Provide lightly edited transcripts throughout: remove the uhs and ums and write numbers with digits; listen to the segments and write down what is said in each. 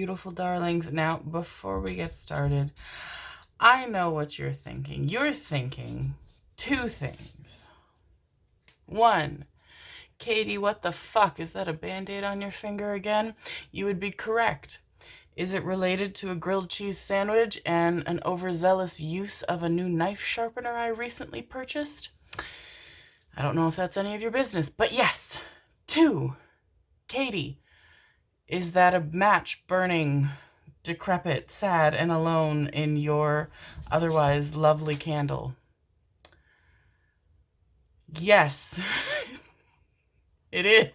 beautiful darlings. Now, before we get started, I know what you're thinking. You're thinking two things. One, Katie, what the fuck? Is that a band-aid on your finger again? You would be correct. Is it related to a grilled cheese sandwich and an overzealous use of a new knife sharpener I recently purchased? I don't know if that's any of your business, but yes. Two, Katie, is that a match burning, decrepit, sad, and alone in your otherwise lovely candle? Yes, it is.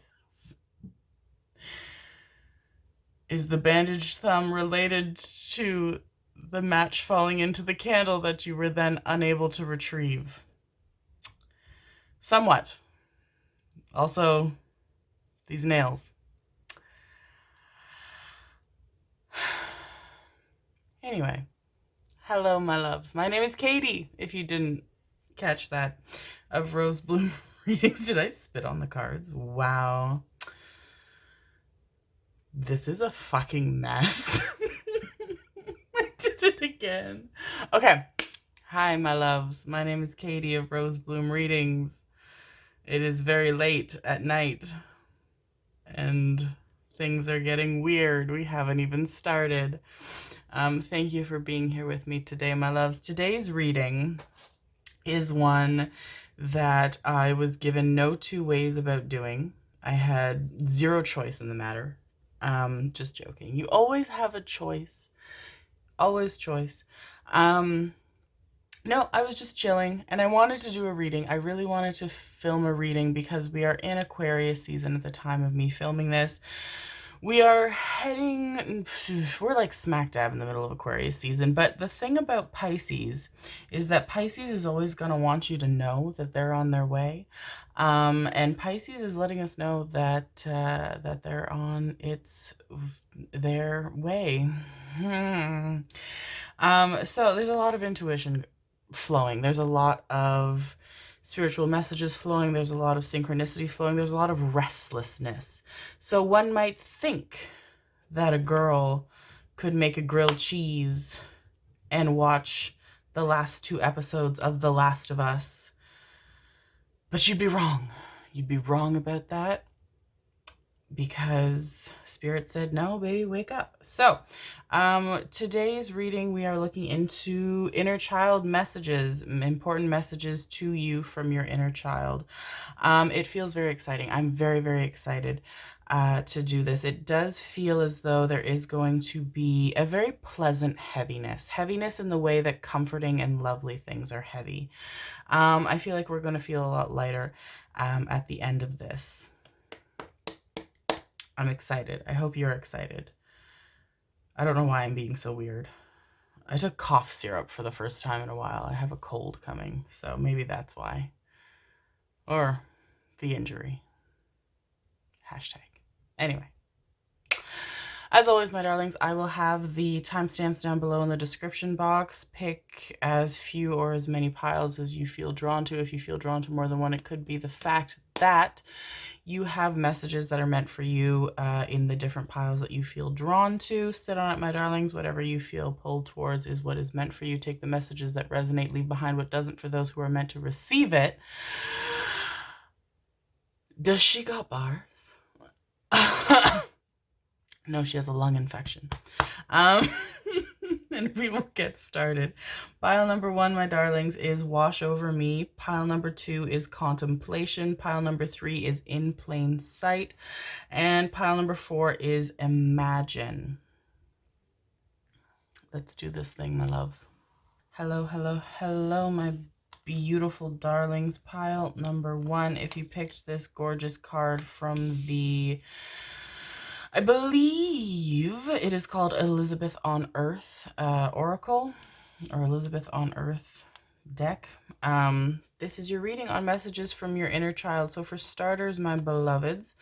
Is the bandaged thumb related to the match falling into the candle that you were then unable to retrieve? Somewhat. Also, these nails. Anyway, hello, my loves. My name is Katie, if you didn't catch that, of Rosebloom readings. Did I spit on the cards? Wow. This is a fucking mess. I did it again. Okay. Hi, my loves. My name is Katie of Rosebloom Readings. It is very late at night, and things are getting weird. We haven't even started. Thank you for being here with me today, my loves. Today's reading is one that I was given no two ways about doing. I had zero choice in the matter. Just joking. You always have a choice. Always choice. No, I was just chilling and I wanted to do a reading. I really wanted to film a reading because we are in Aquarius season at the time of me filming this. We are heading, we're like smack dab in the middle of Aquarius season, but the thing about Pisces is that Pisces is always going to want you to know that they're on their way. And Pisces is letting us know that that they're on their way. So there's a lot of intuition flowing. There's a lot of spiritual messages flowing. There's a lot of synchronicity flowing. There's a lot of restlessness. So one might think that a girl could make a grilled cheese and watch the last 2 episodes of The Last of Us. But you'd be wrong. You'd be wrong about that, because Spirit said, no, baby, wake up. So today's reading, we are looking into inner child messages, important messages to you from your inner child. It feels very exciting. I'm very, very excited to do this. It does feel as though there is going to be a very pleasant heaviness in the way that comforting and lovely things are heavy. I feel like we're going to feel a lot lighter at the end of this. I'm excited. I hope you're excited. I don't know why I'm being so weird. I took cough syrup for the first time in a while. I have a cold coming, so maybe that's why. Or the injury. Hashtag. Anyway. As always, my darlings, I will have the timestamps down below in the description box. Pick as few or as many piles as you feel drawn to. If you feel drawn to more than one, it could be the fact that you have messages that are meant for you in the different piles that you feel drawn to. Sit on it, my darlings. Whatever you feel pulled towards is what is meant for you. Take the messages that resonate, leave behind what doesn't for those who are meant to receive it. Does she got bars? No, she has a lung infection. And we will get started. Pile number 1, my darlings, is Wash Over Me. Pile number 2 is Contemplation. Pile number 3 is In Plain Sight. And pile number 4 is Imagine. Let's do this thing, my loves. Hello, hello, hello, my beautiful darlings. Pile number 1, if you picked this gorgeous card from the, I believe it is called Elisabeth on Earth Oracle, or Elisabeth on Earth deck. This is your reading on messages from your inner child. So for starters, my beloveds,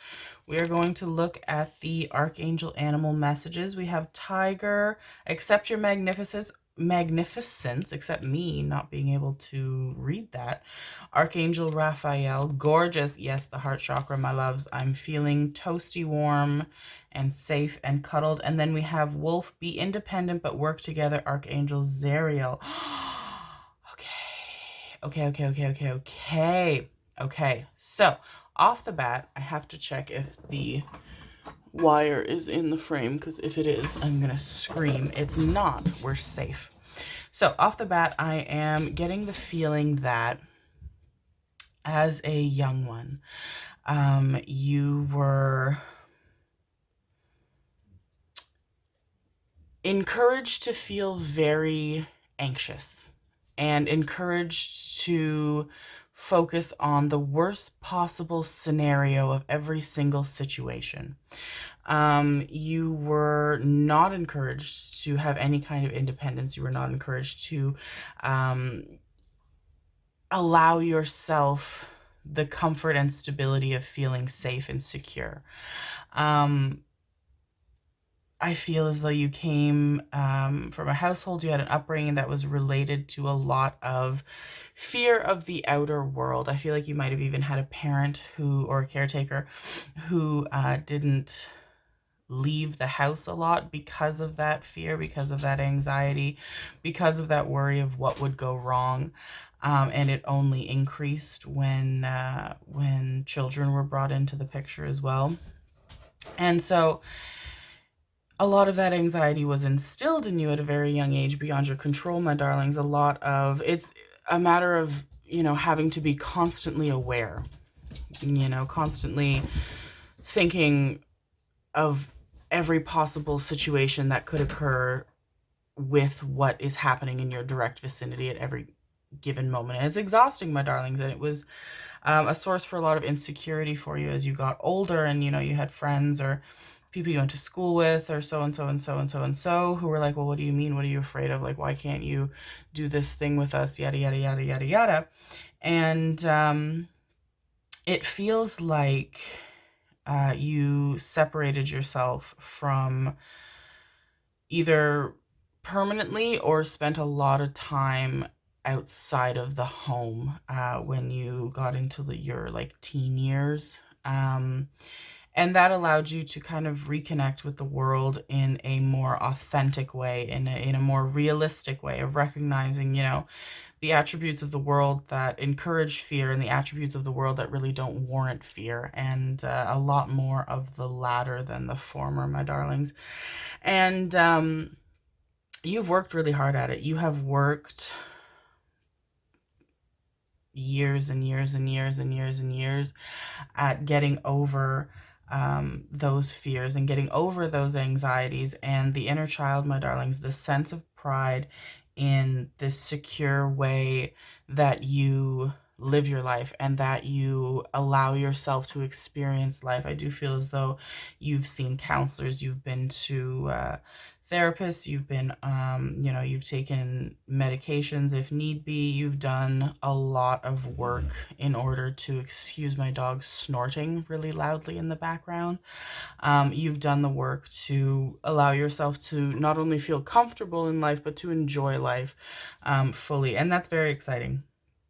we are going to look at the Archangel animal messages. We have Tiger, accept your magnificence. magnificence, except me not being able to read that. Archangel Raphael, gorgeous. Yes, the heart chakra, my loves. I'm feeling toasty warm and safe and cuddled. And then we have Wolf, be independent but work together, Archangel Zariel. Okay. So off the bat, I have to check if the wire is in the frame, because if it is, I'm gonna scream. It's not. We're safe. So off the bat, I am getting the feeling that as a young one, you were encouraged to feel very anxious and encouraged to focus on the worst possible scenario of every single situation. You were not encouraged to have any kind of independence. You were not encouraged to allow yourself the comfort and stability of feeling safe and secure. I feel as though you came from a household, you had an upbringing that was related to a lot of fear of the outer world. I feel like you might have even had a parent who, or a caretaker, who didn't leave the house a lot because of that fear, because of that anxiety, because of that worry of what would go wrong. And it only increased when children were brought into the picture as well. And so a lot of that anxiety was instilled in you at a very young age beyond your control, my darlings. It's a matter of, having to be constantly aware, constantly thinking of every possible situation that could occur with what is happening in your direct vicinity at every given moment. And it's exhausting, my darlings. And it was a source for a lot of insecurity for you as you got older, and you had friends or people you went to school with, or so and so and so and so and so, who were like, well, what do you mean? What are you afraid of? Like, why can't you do this thing with us? Yada, yada, yada, yada, yada. And it feels like you separated yourself from either permanently or spent a lot of time outside of the home when you got into your teen years. And that allowed you to kind of reconnect with the world in a more authentic way, in a more realistic way of recognizing, the attributes of the world that encourage fear and the attributes of the world that really don't warrant fear, and a lot more of the latter than the former, my darlings. And you've worked really hard at it. You have worked years and years and years and years and years at getting over those fears and getting over those anxieties. And the inner child, my darlings, the sense of pride in this secure way that you live your life and that you allow yourself to experience life. I do feel as though you've seen counselors, you've been to therapists, you've been, you've taken medications if need be. You've done a lot of work in order to, excuse my dog snorting really loudly in the background. You've done the work to allow yourself to not only feel comfortable in life, but to enjoy life fully. And that's very exciting.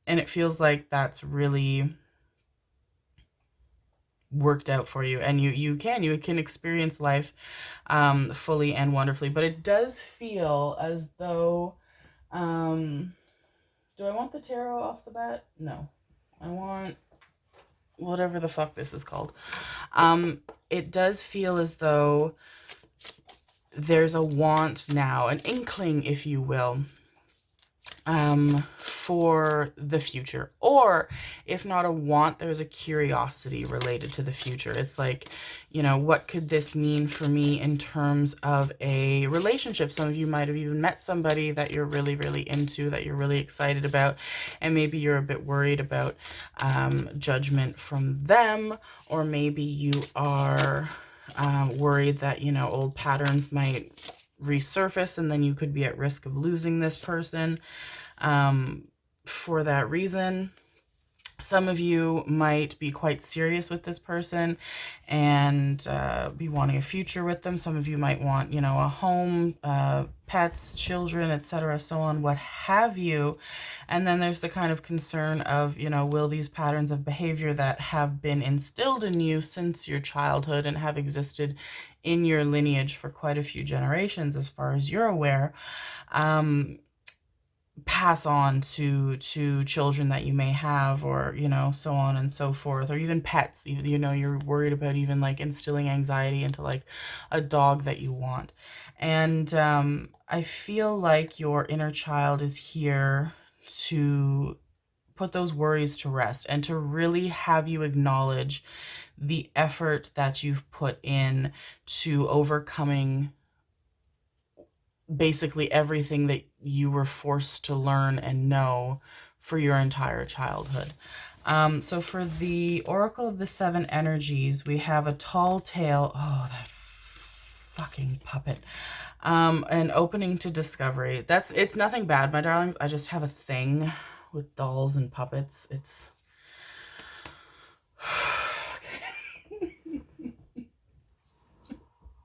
And it feels like that's really worked out for you, and you can experience life fully and wonderfully. But it does feel as though do I want the tarot off the bat? No, I want whatever the fuck this is called. It does feel as though there's a want now, an inkling, if you will, for the future. Or if not a want, there's a curiosity related to the future. It's like, what could this mean for me in terms of a relationship? Some of you might have even met somebody that you're really, really into, that you're really excited about, and maybe you're a bit worried about judgment from them, or maybe you are worried that, old patterns might resurface and then you could be at risk of losing this person for that reason. Some of you might be quite serious with this person and be wanting a future with them. Some of you might want, you know, a home, pets, children, etc., so on, what have you. And then there's the kind of concern of, you know, will these patterns of behavior that have been instilled in you since your childhood and have existed in your lineage for quite a few generations, as far as you're aware, pass on to children that you may have, or, you know, so on and so forth, or even pets. You know, you're worried about even like instilling anxiety into like a dog that you want. And I feel like your inner child is here to put those worries to rest and to really have you acknowledge the effort that you've put in to overcoming basically everything that you were forced to learn and know for your entire childhood. So for the Oracle of the Seven Energies, we have a tall tale. Oh, that fucking puppet. An opening to discovery. It's nothing bad, my darlings. I just have a thing with dolls and puppets. It's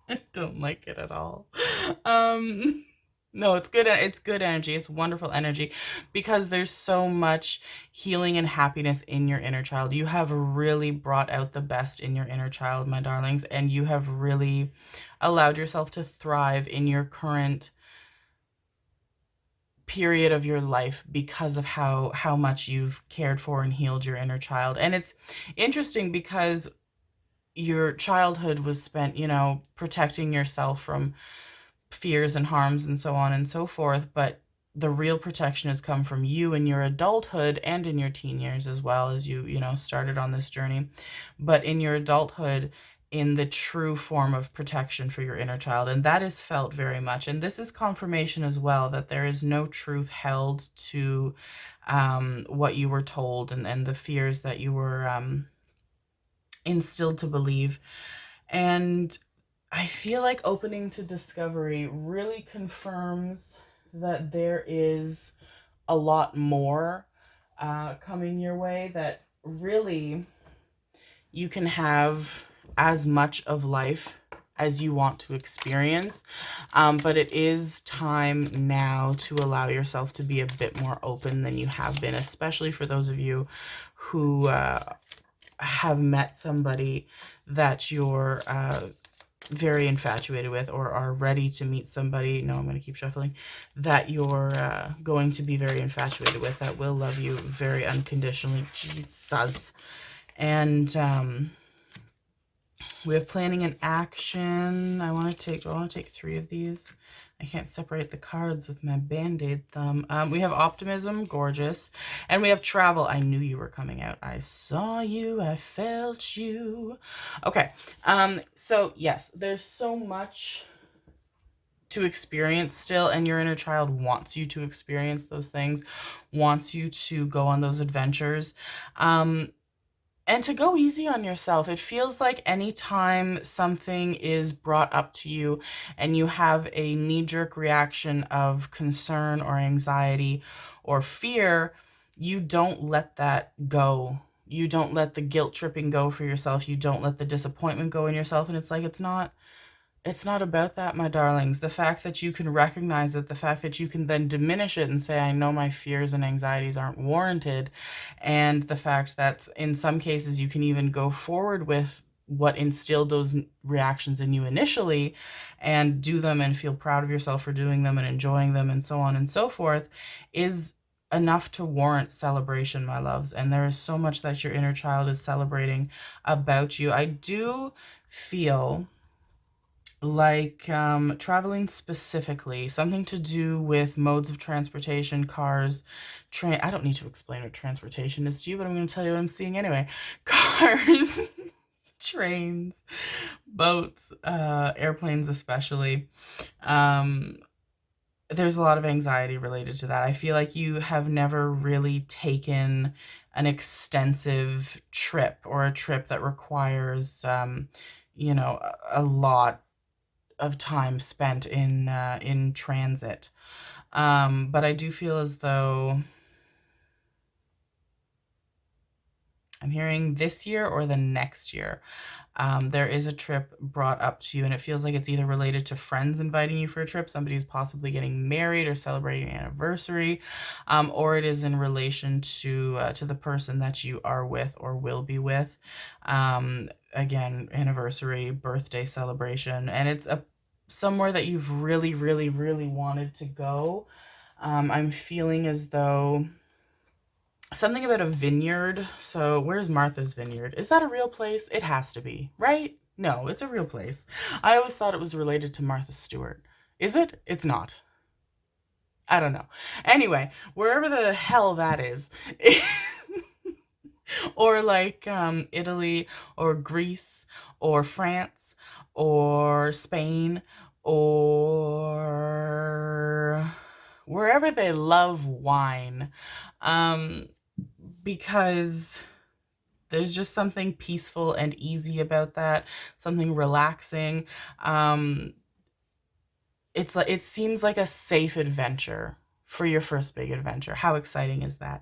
I don't like it at all. No, it's good. It's good energy. It's wonderful energy because there's so much healing and happiness in your inner child. You have really brought out the best in your inner child, my darlings, and you have really allowed yourself to thrive in your current period of your life because of how much you've cared for and healed your inner child. And it's interesting because your childhood was spent, you know, protecting yourself from fears and harms and so on and so forth, but the real protection has come from you in your adulthood and in your teen years, as well, as you know, started on this journey. But in your adulthood, in the true form of protection for your inner child, and that is felt very much. And this is confirmation as well that there is no truth held to what you were told, and the fears that you were instilled to believe. And I feel like opening to discovery really confirms that there is a lot more coming your way, that really you can have as much of life as you want to experience. But it is time now to allow yourself to be a bit more open than you have been, especially for those of you who have met somebody that you're very infatuated with, or are ready to meet somebody, no, I'm going to keep shuffling, that you're going to be very infatuated with, that will love you very unconditionally. Jesus. And we have planning and action. Do I want to take 3 of these? I can't separate the cards with my band-aid thumb. We have optimism, gorgeous. And we have travel. I knew you were coming out. I saw you, I felt you. Okay. So yes, there's so much to experience still, and your inner child wants you to experience those things, wants you to go on those adventures. And to go easy on yourself. It feels like anytime something is brought up to you and you have a knee-jerk reaction of concern or anxiety or fear, you don't let that go. You don't let the guilt tripping go for yourself. You don't let the disappointment go in yourself. And it's like, it's not about that, my darlings. The fact that you can recognize it, the fact that you can then diminish it and say, I know my fears and anxieties aren't warranted, and the fact that in some cases you can even go forward with what instilled those reactions in you initially and do them and feel proud of yourself for doing them and enjoying them and so on and so forth, is enough to warrant celebration, my loves. And there is so much that your inner child is celebrating about you. I do feel like traveling specifically, something to do with modes of transportation, cars, train. I don't need to explain what transportation is to you, but I'm going to tell you what I'm seeing anyway. Cars, trains, boats, airplanes especially. There's a lot of anxiety related to that. I feel like you have never really taken an extensive trip, or a trip that requires you know, a lot of time spent in transit. But I do feel as though I'm hearing this year or the next year. There is a trip brought up to you, and it feels like it's either related to friends inviting you for a trip, somebody's possibly getting married or celebrating an anniversary, or it is in relation to the person that you are with or will be with. Again, anniversary, birthday celebration, and it's somewhere that you've really, really, really wanted to go. I'm feeling as though something about a vineyard. So where's Martha's Vineyard? Is that a real place? It has to be, right? No, it's a real place. I always thought it was related to Martha Stewart. Is it? It's not. I don't know. Anyway, wherever the hell that is. Or like Italy or Greece or France or Spain or wherever they love wine. Because there's just something peaceful and easy about that, something relaxing. It's like, it seems like a safe adventure for your first big adventure. How exciting is that?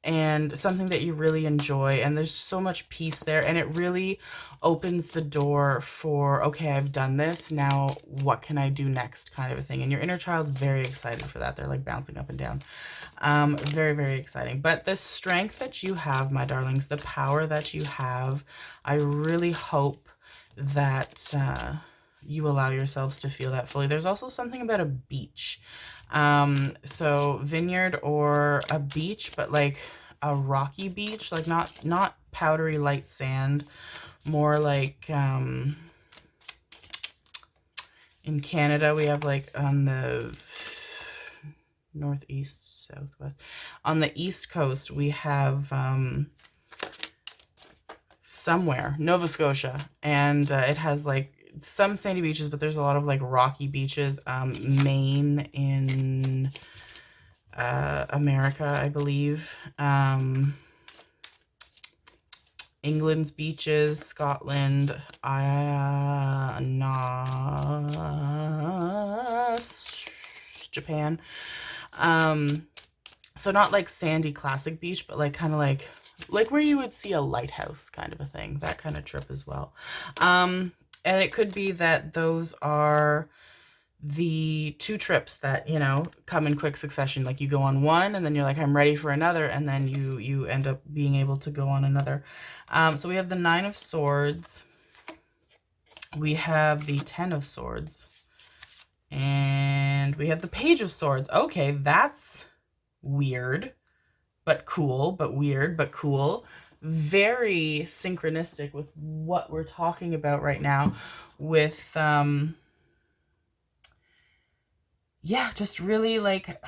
And something that you really enjoy, and there's so much peace there, and it really opens the door for, okay, I've done this, now what can I do next, kind of a thing. And your inner child's very excited for that. They're like bouncing up and down. Very, very exciting. But the strength that you have, my darlings, the power that you have, I really hope that you allow yourselves to feel that fully. There's also something about a beach. So vineyard or a beach, but like a rocky beach, like not powdery light sand, more like in Canada we have, like, on the northeast, southwest, on the east coast we have somewhere, Nova Scotia, and it has like some sandy beaches, but there's a lot of like rocky beaches. Maine in America, I believe. England's beaches, Scotland, Japan. So not like sandy classic beach, but like kind of like where you would see a lighthouse kind of a thing, that kind of trip as well. And it could be that those are the two trips that, you know, come in quick succession. Like you go on one and then you're like, I'm ready for another. And then you end up being able to go on another. So we have the 9 of Swords. We have the 10 of Swords. And we have the Page of Swords. Okay, that's weird, but cool, but weird, but cool. Very synchronistic with what we're talking about right now with, yeah, just really like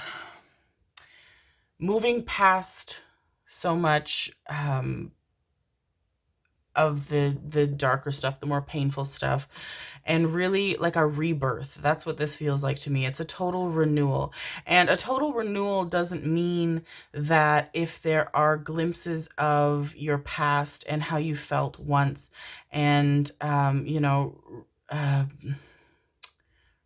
moving past so much of the darker stuff, the more painful stuff, and really like a rebirth. That's what this feels like to me. It's a total renewal. And a total renewal doesn't mean that if there are glimpses of your past and how you felt once, and you know,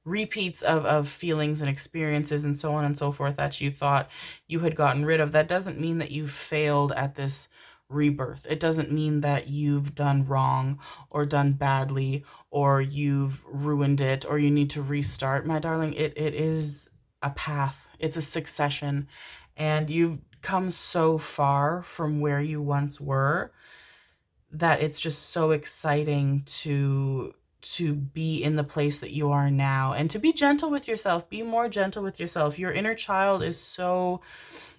repeats of feelings and experiences and so on and so forth that you thought you had gotten rid of, that doesn't mean that you've failed at this rebirth. It doesn't mean that you've done wrong or done badly or you've ruined it or you need to restart, my darling. It is a path. It's a succession, and you've come so far from where you once were that it's just so exciting to be in the place that you are now, and to be gentle with yourself. Be more gentle with yourself. Your inner child is so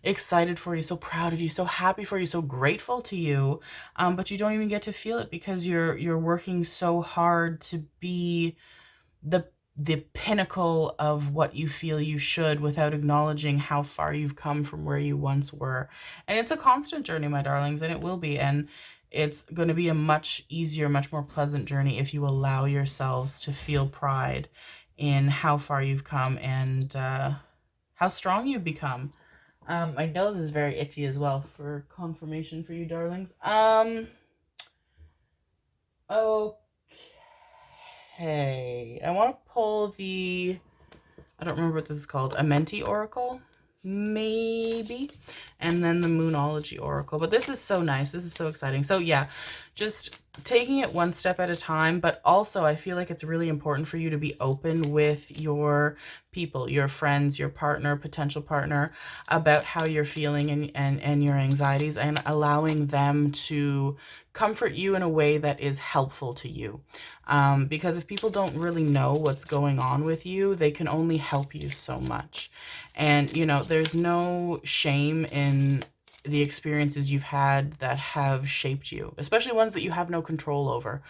excited for you, so proud of you, so happy for you, so grateful to you, but you don't even get to feel it because you're working so hard to be the pinnacle of what you feel you should, without acknowledging how far you've come from where you once were. And it's a constant journey, my darlings, and it will be. And it's going to be a much easier, much more pleasant journey if you allow yourselves to feel pride in how far you've come and how strong you've become. My nose is very itchy as well for confirmation for you, darlings. Okay. I want to pull the, I don't remember what this is called, Amenti Oracle. maybe, and then the Moonology Oracle. But this is so nice. This is so exciting. So yeah, just taking it one step at a time, but also I feel like it's really important for you to be open with your people, your friends, your partner, potential partner, about how you're feeling and your anxieties, and allowing them to comfort you in a way that is helpful to you. Because if people don't really know what's going on with you, they can only help you so much. And, you know, there's no shame in the experiences you've had that have shaped you, especially ones that you have no control over.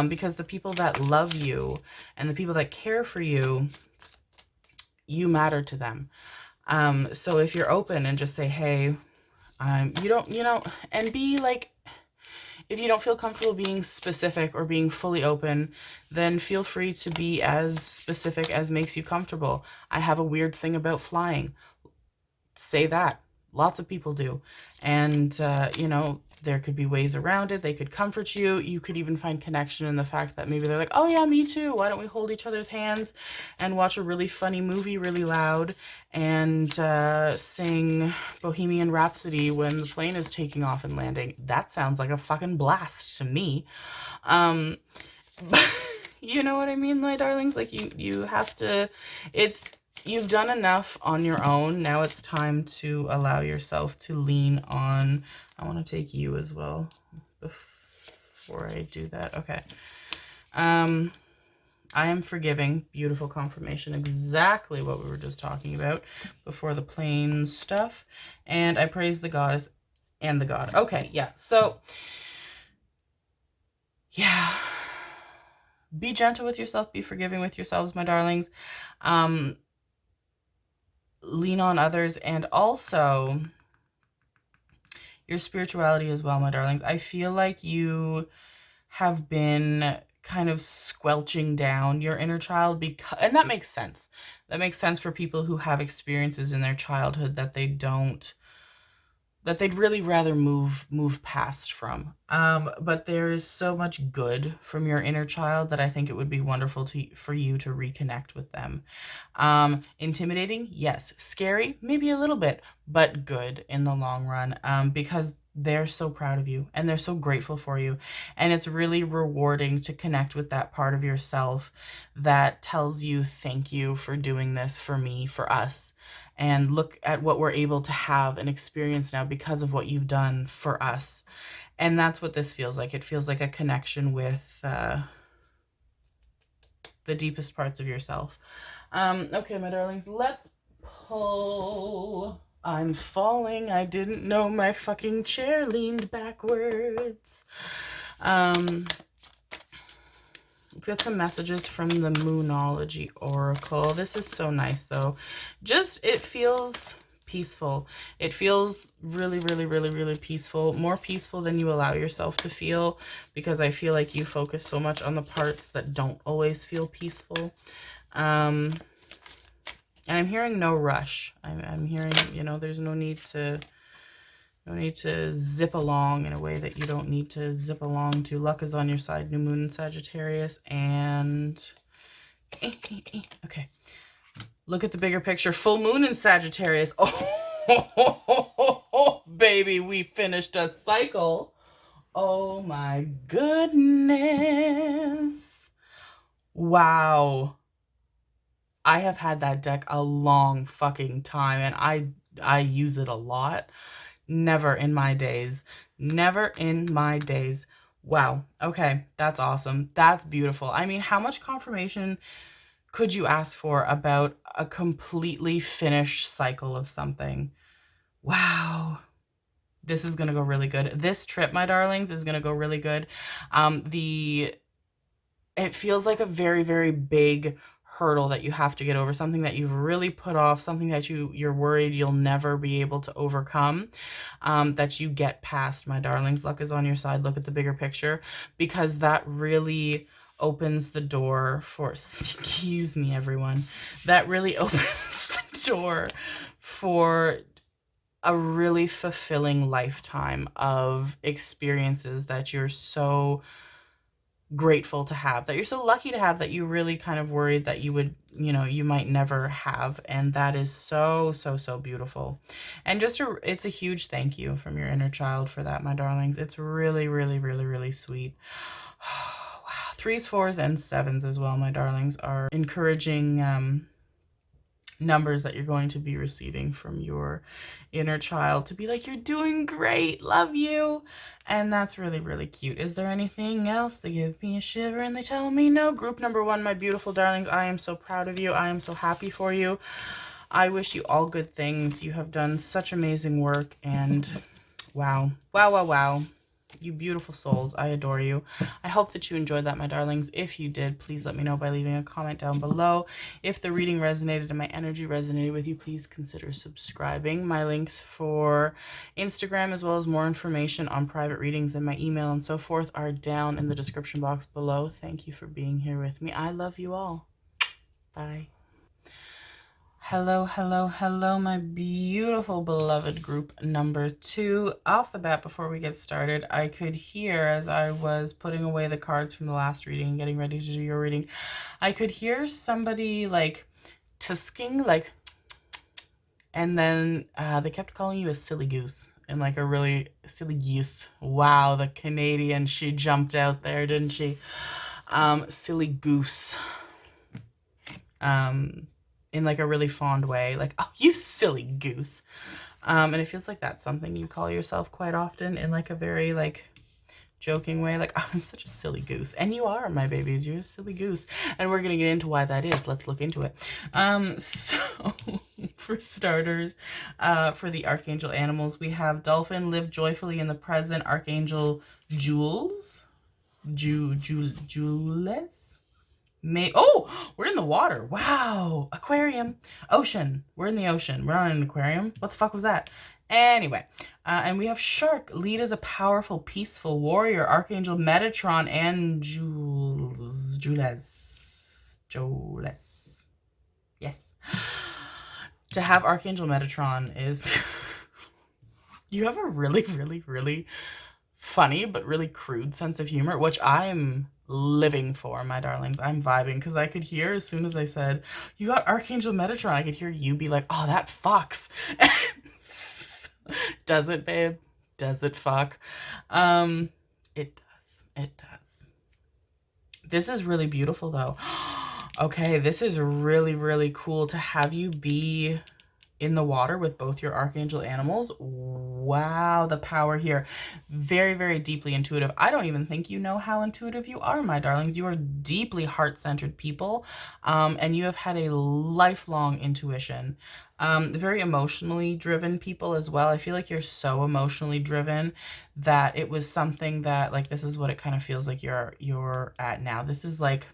Because the people that love you and the people that care for you, you matter to them. So if you're open and just say, hey, you don't, you know, and be like, if you don't feel comfortable being specific or being fully open, then feel free to be as specific as makes you comfortable. I have a weird thing about flying. Say that. Lots of people do. And, you know, there could be ways around it. They could comfort you. You could even find connection in the fact that maybe they're like, oh yeah, me too. Why don't we hold each other's hands and watch a really funny movie really loud and sing Bohemian Rhapsody when the plane is taking off and landing? That sounds like a fucking blast to me. But you know what I mean, my darlings? Like you have to, you've done enough on your own. Now it's time to allow yourself to lean on. I want to take you as well before I do that. Okay. I am forgiving. Beautiful confirmation. Exactly what we were just talking about before the plane stuff. And I praise the goddess and the god. Okay, yeah. So, yeah. Be gentle with yourself. Be forgiving with yourselves, my darlings. Lean on others, and also your spirituality as well, my darlings. I feel like you have been kind of squelching down your inner child, because, and that makes sense. That makes sense for people who have experiences in their childhood that they don't, that they'd really rather move past from. But there is so much good from your inner child that I think it would be wonderful for you to reconnect with them. Intimidating, yes. Scary, maybe a little bit, but good in the long run, because they're so proud of you and they're so grateful for you. And it's really rewarding to connect with that part of yourself that tells you, thank you for doing this for me, for us. And look at what we're able to have and experience now because of what you've done for us. And that's what this feels like. It feels like a connection with the deepest parts of yourself. Okay, my darlings, let's pull. I'm falling. I didn't know my fucking chair leaned backwards. Let's get some messages from the Moonology Oracle. This is so nice, though. Just, it feels peaceful. It feels really, really, really, really peaceful. More peaceful than you allow yourself to feel, because I feel like you focus so much on the parts that don't always feel peaceful. And I'm hearing no rush. I'm hearing, you know, there's no need to zip along in a way that you don't need to zip along to. Luck is on your side. New moon in Sagittarius. And okay, look at the bigger picture. Full moon in Sagittarius. Oh, baby, we finished a cycle. Oh my goodness. Wow. I have had that deck a long fucking time, and I use it a lot. Never in my days. Never in my days. Wow. Okay, that's awesome. That's beautiful. I mean, how much confirmation could you ask for about a completely finished cycle of something? Wow. This is going to go really good. This trip, my darlings, is going to go really good. It feels like a very, very big hurdle that you have to get over, something that you've really put off, something that you're worried you'll never be able to overcome, that you get past, my darlings. Luck is on your side. Look at the bigger picture, because that really opens the door for, excuse me, everyone, that really opens the door for a really fulfilling lifetime of experiences that you're so grateful to have, that you're so lucky to have, that you really kind of worried that you would, you know, you might never have. And that is so, so, so beautiful. And just it's a huge thank you from your inner child for that, my darlings. It's really, really, really, really sweet. Wow. 3s, 4s, and 7s as well, my darlings, are encouraging numbers that you're going to be receiving from your inner child, to be like, you're doing great, love you. And that's really, really cute. Is there anything else? They give me a shiver and they tell me no. Group number 1, my beautiful darlings, I am so proud of you. I am so happy for you. I wish you all good things. You have done such amazing work, and wow, wow, wow, wow. You beautiful souls. I adore you. I hope that you enjoyed that, my darlings. If you did, please let me know by leaving a comment down below. If the reading resonated and my energy resonated with you, please consider subscribing. My links for Instagram, as well as more information on private readings and my email and so forth, are down in the description box below. Thank you for being here with me. I love you all. Bye. Hello, hello, hello, my beautiful beloved group number 2. Off the bat, before we get started, I could hear, as I was putting away the cards from the last reading and getting ready to do your reading, I could hear somebody like tusking, like, and then they kept calling you a silly goose, and like a really silly goose. Wow, the Canadian, she jumped out there, didn't she? Silly goose. In like a really fond way, like, oh, you silly goose. And it feels like that's something you call yourself quite often, in like a very like joking way, like, oh, I'm such a silly goose. And you are, my babies, you're a silly goose. And we're gonna get into why that is. Let's look into it. So for starters, for the Archangel animals, we have Dolphin, live joyfully in the present. Archangel Jules, Jules. Oh, we're in the water. Wow. Aquarium. Ocean. We're in the ocean. We're not in an aquarium. What the fuck was that? Anyway, and we have Shark, lead as a powerful, peaceful warrior. Archangel Metatron and Jules. Yes. To have Archangel Metatron is... You have a really, really, really funny but really crude sense of humor, which I'm living for, my darlings. I'm vibing, because I could hear, as soon as I said you got Archangel Metatron, I could hear you be like, oh, that fucks. Does it, babe? Does it fuck? It does. It does. This is really beautiful, though. Okay, this is really, really cool to have you be in the water with both your Archangel animals. Wow, the power here. Very, very deeply intuitive. I don't even think you know how intuitive you are, my darlings. You are deeply heart-centered people, and you have had a lifelong intuition. Very emotionally driven people as well. I feel like you're so emotionally driven that it was something that, like, this is what it kind of feels like you're at now. This is like,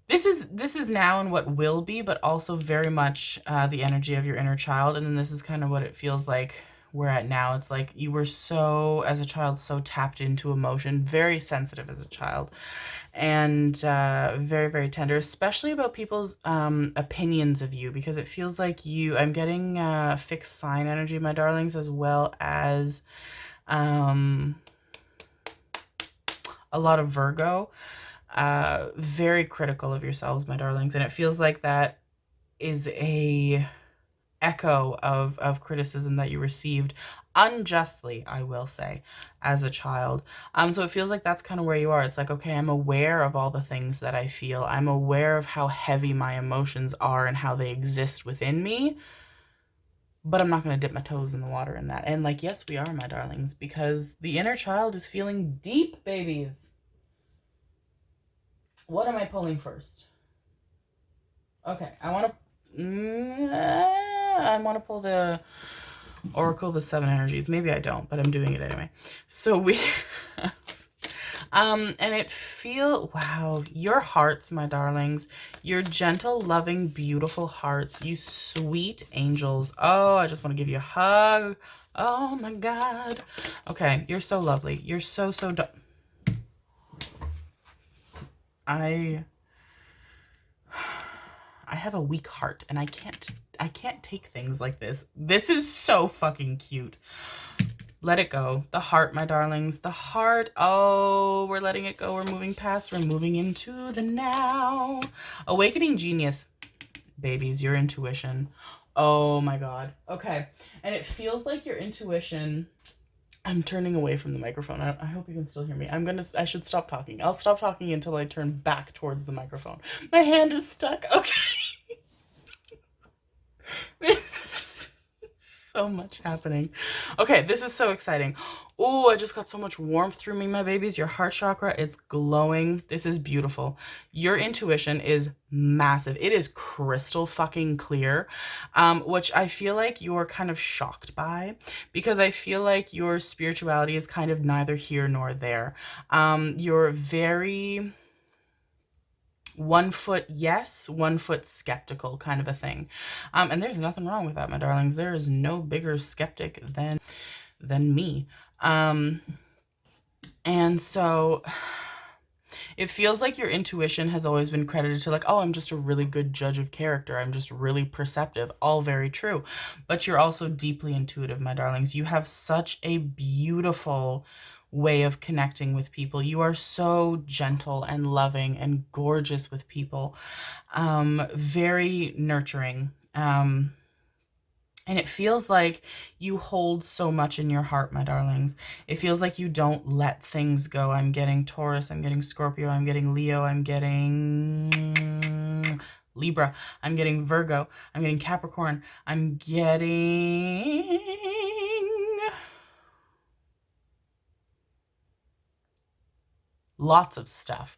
this is now and what will be, but also very much the energy of your inner child. And then this is kind of what it feels like we're at now. It's like you were so, as a child, so tapped into emotion, very sensitive as a child, and very, very tender, especially about people's opinions of you, because it feels like I'm getting fixed sign energy, my darlings, as well as a lot of Virgo. Very critical of yourselves, my darlings, and it feels like that is a echo of criticism that you received unjustly, I will say, as a child. So it feels like that's kind of where you are. It's like, okay, I'm aware of all the things that I feel. I'm aware of how heavy my emotions are and how they exist within me, but I'm not going to dip my toes in the water in that. And like, yes, we are, my darlings, because the inner child is feeling deep, babies. What am I pulling first? Okay, I want to pull the Oracle, the 7 energies. Maybe I don't, but I'm doing it anyway. So we and it wow, your hearts, my darlings, your gentle, loving, beautiful hearts, you sweet angels. Oh, I just want to give you a hug. Oh my God. Okay, you're so lovely. You're so I have a weak heart, and I can't take things like this. This is so fucking cute. Let it go. The heart, my darlings. The heart. Oh, we're letting it go. We're moving past. We're moving into the now. Awakening genius. Babies, your intuition. Oh my God. Okay. And it feels like your intuition. I'm turning away from the microphone. I hope you can still hear me. I should stop talking. I'll stop talking until I turn back towards the microphone. My hand is stuck. Okay. So much happening. Okay, this is so exciting. Oh, I just got so much warmth through me, my babies. Your heart chakra, it's glowing. This is beautiful. Your intuition is massive. It is crystal fucking clear, which I feel like you're kind of shocked by, because I feel like your spirituality is kind of neither here nor there. You're very 1 foot yes, 1 foot skeptical kind of a thing. And there's nothing wrong with that, my darlings. There is no bigger skeptic than me. And so it feels like your intuition has always been credited to, like, oh, I'm just a really good judge of character. I'm just really perceptive. All very true. But you're also deeply intuitive, my darlings. You have such a beautiful way of connecting with people. You are so gentle and loving and gorgeous with people. Very nurturing. And it feels like you hold so much in your heart, my darlings. It feels like you don't let things go. I'm getting Taurus, I'm getting Scorpio, I'm getting Leo, I'm getting Libra, I'm getting Virgo, I'm getting Capricorn, I'm getting lots of stuff.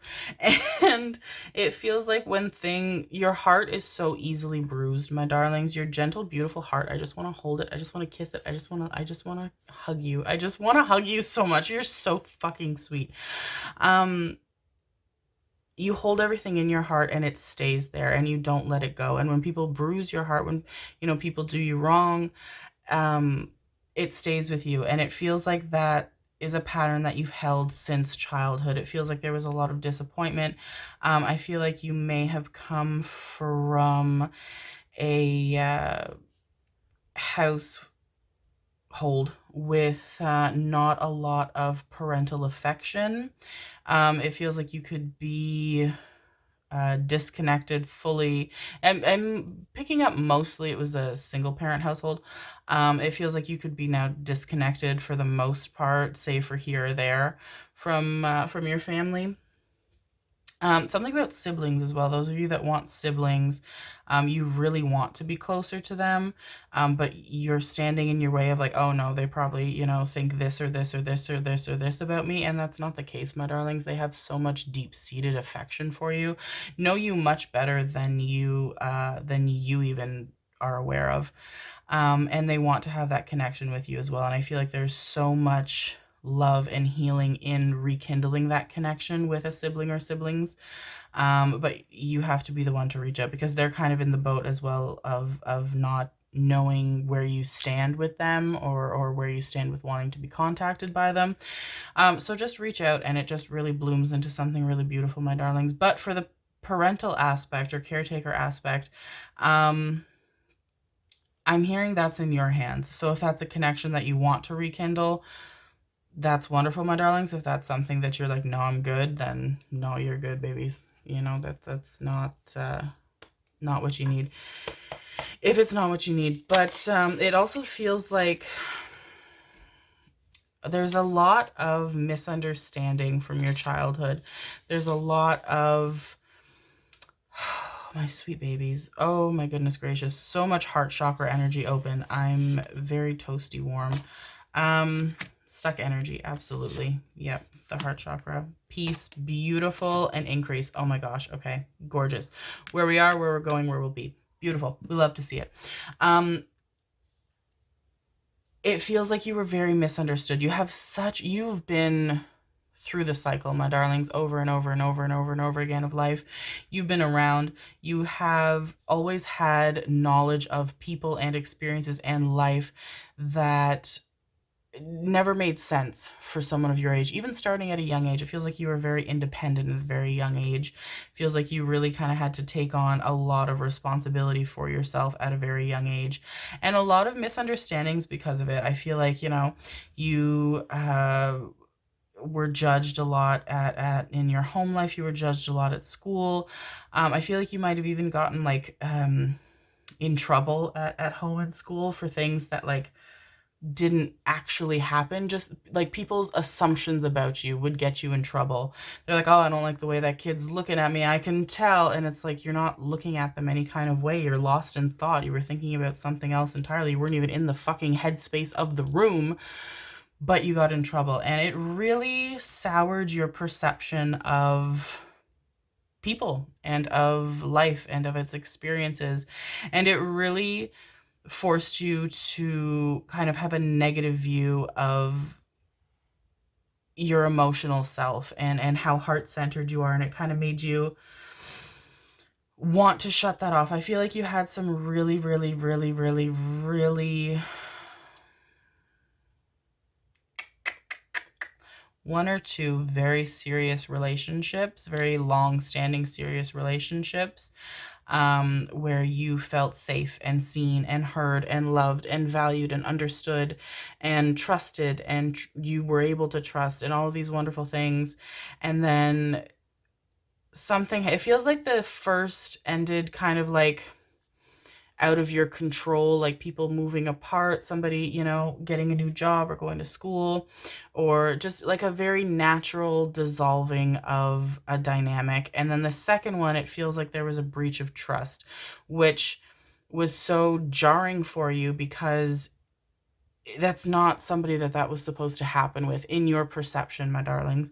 And it feels like your heart is so easily bruised, my darlings. Your gentle, beautiful heart. I just want to hold it. I just want to kiss it. I just want to hug you. I just want to hug you so much. You're so fucking sweet. You hold everything in your heart and it stays there and you don't let it go. And when people bruise your heart, when, people do you wrong, it stays with you. And it feels like that is a pattern that you've held since childhood. It feels like there was a lot of disappointment. I feel like you may have come from a household with not a lot of parental affection. It feels like you could be disconnected fully, and I'm picking up mostly it was a single parent household. It feels like you could be now disconnected for the most part, save for here or there, from your family. Something about siblings as well. Those of you that want siblings, you really want to be closer to them, but you're standing in your way of like, oh no, they probably, think this or this or this or this or this about me. And that's not the case, my darlings. They have so much deep-seated affection for you, know you much better than you even are aware of. And they want to have that connection with you as well. And I feel like there's so much love and healing in rekindling that connection with a sibling or siblings. But you have to be the one to reach out, because they're kind of in the boat as well of not knowing where you stand with them, or where you stand with wanting to be contacted by them. So just reach out and it just really blooms into something really beautiful, my darlings. But for the parental aspect or caretaker aspect, I'm hearing that's in your hands. So if that's a connection that you want to rekindle, that's wonderful, my darlings. If that's something that you're like, no, I'm good, then no, you're good, babies. That's not what you need. If it's not what you need. But it also feels like there's a lot of misunderstanding from your childhood. There's a lot of my sweet babies. Oh my goodness gracious. So much heart chakra energy open. I'm very toasty warm. Stuck energy. Absolutely. Yep. The heart chakra. Peace. Beautiful and increase. Oh my gosh. Okay. Gorgeous. Where we are, where we're going, where we'll be. Beautiful. We love to see it. It feels like you were very misunderstood. You've been through the cycle, my darlings, over and over and over and over and over again of life. You've been around. You have always had knowledge of people and experiences and life that never made sense for someone of your age. Even starting at a young age, it feels like you were very independent at a very young age. It feels like you really kind of had to take on a lot of responsibility for yourself at a very young age, and a lot of misunderstandings because of it. I feel like, you know, you were judged a lot at in your home life. You were judged a lot at school. I feel like you might have even gotten like in trouble at home and school for things that like didn't actually happen. Just like people's assumptions about you would get you in trouble. They're like, oh, I don't like the way that kid's looking at me, I can tell. And it's like, you're not looking at them any kind of way. You're lost in thought. You were thinking about something else entirely. You weren't even in the fucking headspace of the room, but you got in trouble. And it really soured your perception of people and of life and of its experiences. And it really forced you to kind of have a negative view of your emotional self and how heart-centered you are, and it kind of made you want to shut that off. I feel like you had some really, really, really, really, really one or two very serious relationships, very long-standing serious relationships, where you felt safe and seen and heard and loved and valued and understood and trusted, and you were able to trust and all of these wonderful things. And then something, it feels like the first ended kind of like out of your control, like people moving apart, somebody, you know, getting a new job or going to school, or just like a very natural dissolving of a dynamic. And then the second one, it feels like there was a breach of trust, which was so jarring for you because that's not somebody that was supposed to happen with in your perception, my darlings.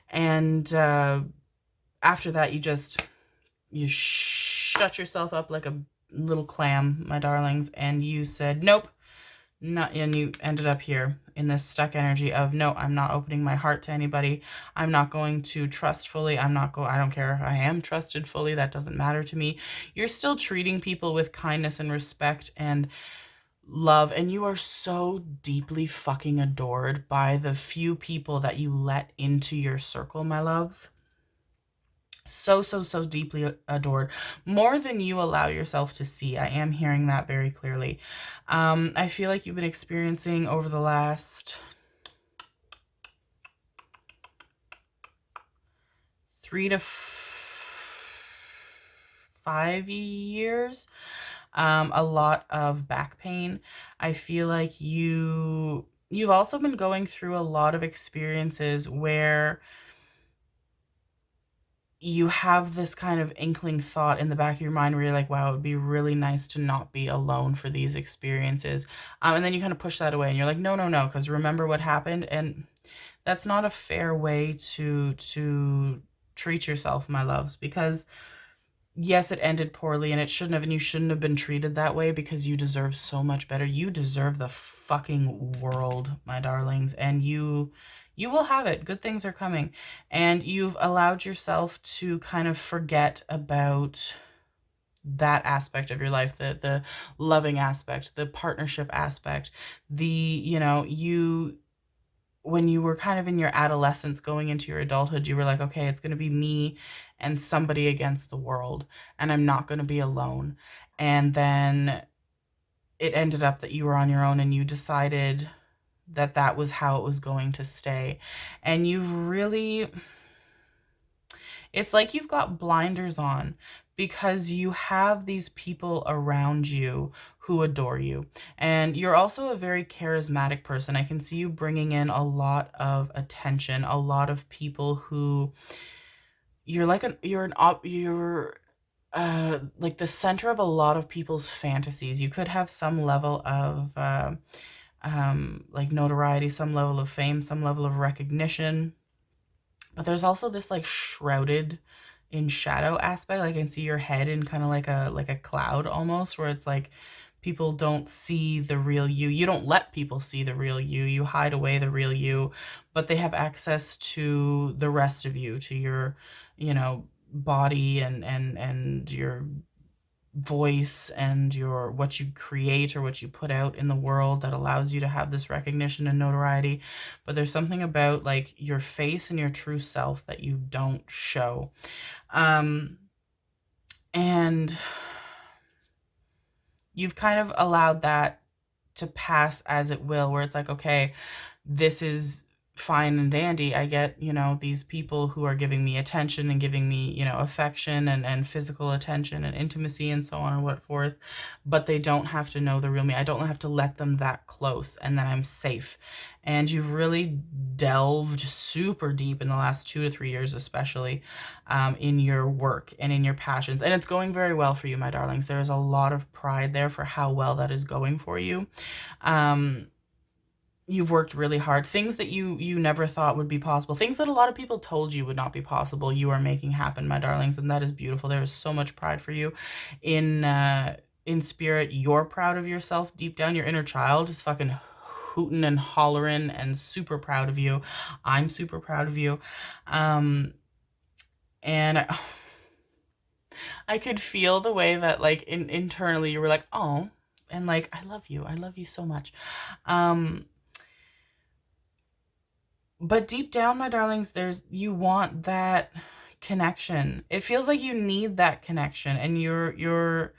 And after that, you shut yourself up like a little clam, my darlings, and you said, nope, not, and you ended up here in this stuck energy of, no, I'm not opening my heart to anybody. I'm not going to trust fully. I don't care. I am trusted fully. That doesn't matter to me. You're still treating people with kindness and respect and love, and you are so deeply fucking adored by the few people that you let into your circle, my loves. So, so, so deeply adored, more than you allow yourself to see. I am hearing that very clearly. I feel like you've been experiencing over the last 3 to 5 years, a lot of back pain. I feel like you've also been going through a lot of experiences where you have this kind of inkling thought in the back of your mind where you're like, wow, it would be really nice to not be alone for these experiences. And then you kind of push that away and you're like, no, no, no, because remember what happened. And that's not a fair way to treat yourself, my loves, because yes, it ended poorly and it shouldn't have, and you shouldn't have been treated that way because you deserve so much better. You deserve the fucking world, my darlings, and you will have it. Good things are coming. And you've allowed yourself to kind of forget about that aspect of your life, the loving aspect, the partnership aspect, the, you know, when you were kind of in your adolescence going into your adulthood, you were like, okay, it's going to be me and somebody against the world, and I'm not going to be alone. And then it ended up that you were on your own and you decided that that was how it was going to stay. And you've really, it's like you've got blinders on because you have these people around you who adore you. And you're also a very charismatic person. I can see you bringing in a lot of attention, a lot of people who you're like you're like the center of a lot of people's fantasies. You could have some level of like notoriety, some level of fame, some level of recognition. But there's also this like shrouded in shadow aspect. Like I can see your head in kind of like a cloud almost, where it's like people don't see the real you. You don't let people see the real you. You hide away the real you, but they have access to the rest of you, to your, you know, body and your voice and your what you create or what you put out in the world that allows you to have this recognition and notoriety. But there's something about like your face and your true self that you don't show. And you've kind of allowed that to pass as it will, where it's like, okay, this is fine and dandy. I get, these people who are giving me attention and giving me, affection and physical attention and intimacy and so on and what forth, but they don't have to know the real me. I don't have to let them that close, and then I'm safe. And you've really delved super deep in the last 2 to 3 years, especially in your work and in your passions. And it's going very well for you, my darlings. There's a lot of pride there for how well that is going for you. You've worked really hard. Things that you never thought would be possible. Things that a lot of people told you would not be possible, you are making happen, my darlings, and that is beautiful. There is so much pride for you. In spirit, you're proud of yourself deep down. Your inner child is fucking hooting and hollering and super proud of you. I'm super proud of you. And I could feel the way that like internally you were like, oh, and like, I love you. I love you so much. But deep down, my darlings, you want that connection. It feels like you need that connection, and you're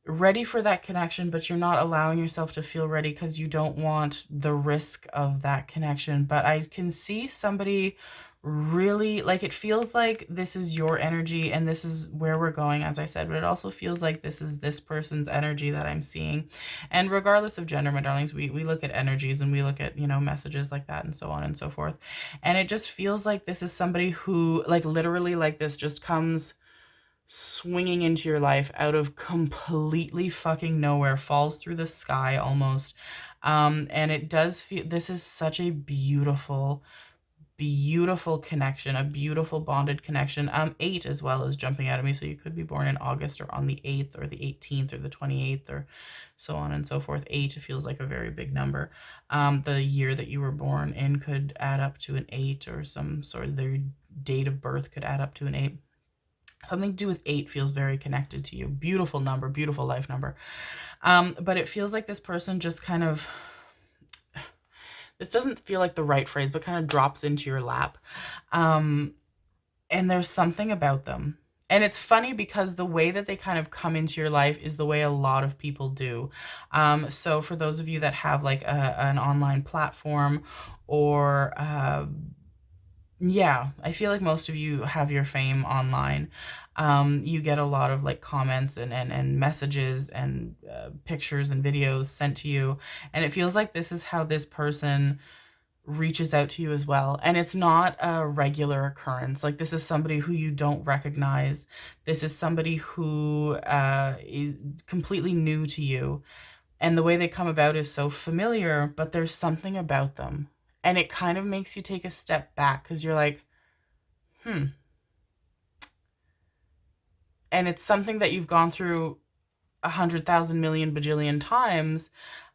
ready for that connection, but you're not allowing yourself to feel ready because you don't want the risk of that connection. But I can see somebody really, like, it feels like this is your energy and this is where we're going, as I said, but it also feels like this is this person's energy that I'm seeing. And regardless of gender, my darlings, we look at energies and we look at, messages like that and so on and so forth. And it just feels like this is somebody who, like, literally, like, this just comes swinging into your life out of completely fucking nowhere, falls through the sky almost. And it does feel, this is such a beautiful connection, a beautiful bonded connection. 8 as well is jumping out at me, so you could be born in August or on the 8th or the 18th or the 28th or so on and so forth. 8 feels like a very big number. The year that you were born in could add up to an 8, or some sort of their date of birth could add up to an 8. Something to do with 8 feels very connected to you. Beautiful number, beautiful life number. But it feels like this person just kind of, this doesn't feel like the right phrase, but kind of drops into your lap. And there's something about them. And it's funny because the way that they kind of come into your life is the way a lot of people do. So for those of you that have like an online platform, or yeah, I feel like most of you have your fame online. You get a lot of like comments and messages and pictures and videos sent to you. And it feels like this is how this person reaches out to you as well. And it's not a regular occurrence. Like, this is somebody who you don't recognize. This is somebody who is completely new to you. And the way they come about is so familiar, but there's something about them. And it kind of makes you take a step back because you're like, and it's something that you've gone through 100,000 million bajillion times.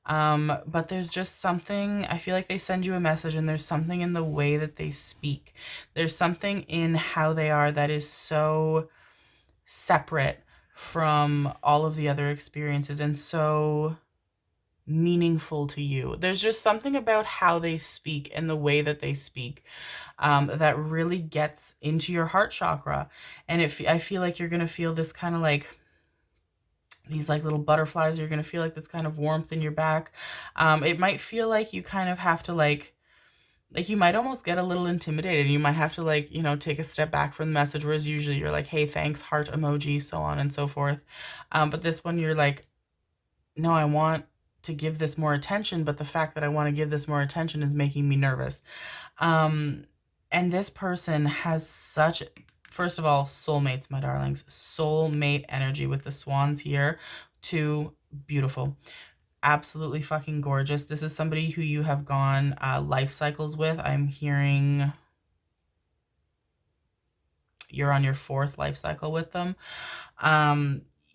But there's just something, I feel like they send you a message, and there's something in the way that they speak. There's something in how they are that is so separate from all of the other experiences and so meaningful to you. There's just something about how they speak and the way that they speak that really gets into your heart chakra. And I feel like you're going to feel this kind of like, these like little butterflies. You're going to feel like this kind of warmth in your back. It might feel like you kind of have to like you might almost get a little intimidated. You might have to like, take a step back from the message, whereas usually you're like, hey, thanks, heart emoji, so on and so forth. But this one, you're like, no, I want to give this more attention, but the fact that I want to give this more attention is making me nervous. And this person has such, first of all, soulmates, my darlings, soulmate energy with the swans here. 2, beautiful. Absolutely fucking gorgeous. This is somebody who you have gone life cycles with. I'm hearing you're on your 4th life cycle with them.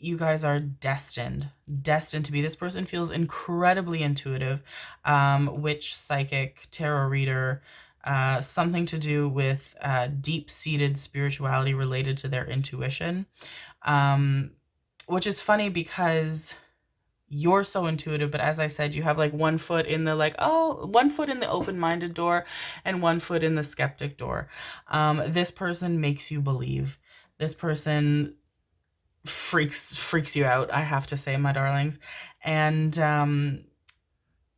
You guys are destined to be. This person feels incredibly intuitive, witch, psychic, tarot reader, something to do with deep-seated spirituality related to their intuition. which is funny because you're so intuitive, but as I said, you have like one foot in the like, oh, one foot in the open-minded door and one foot in the skeptic door. This person makes you believe. This person freaks you out, I have to say, my darlings. And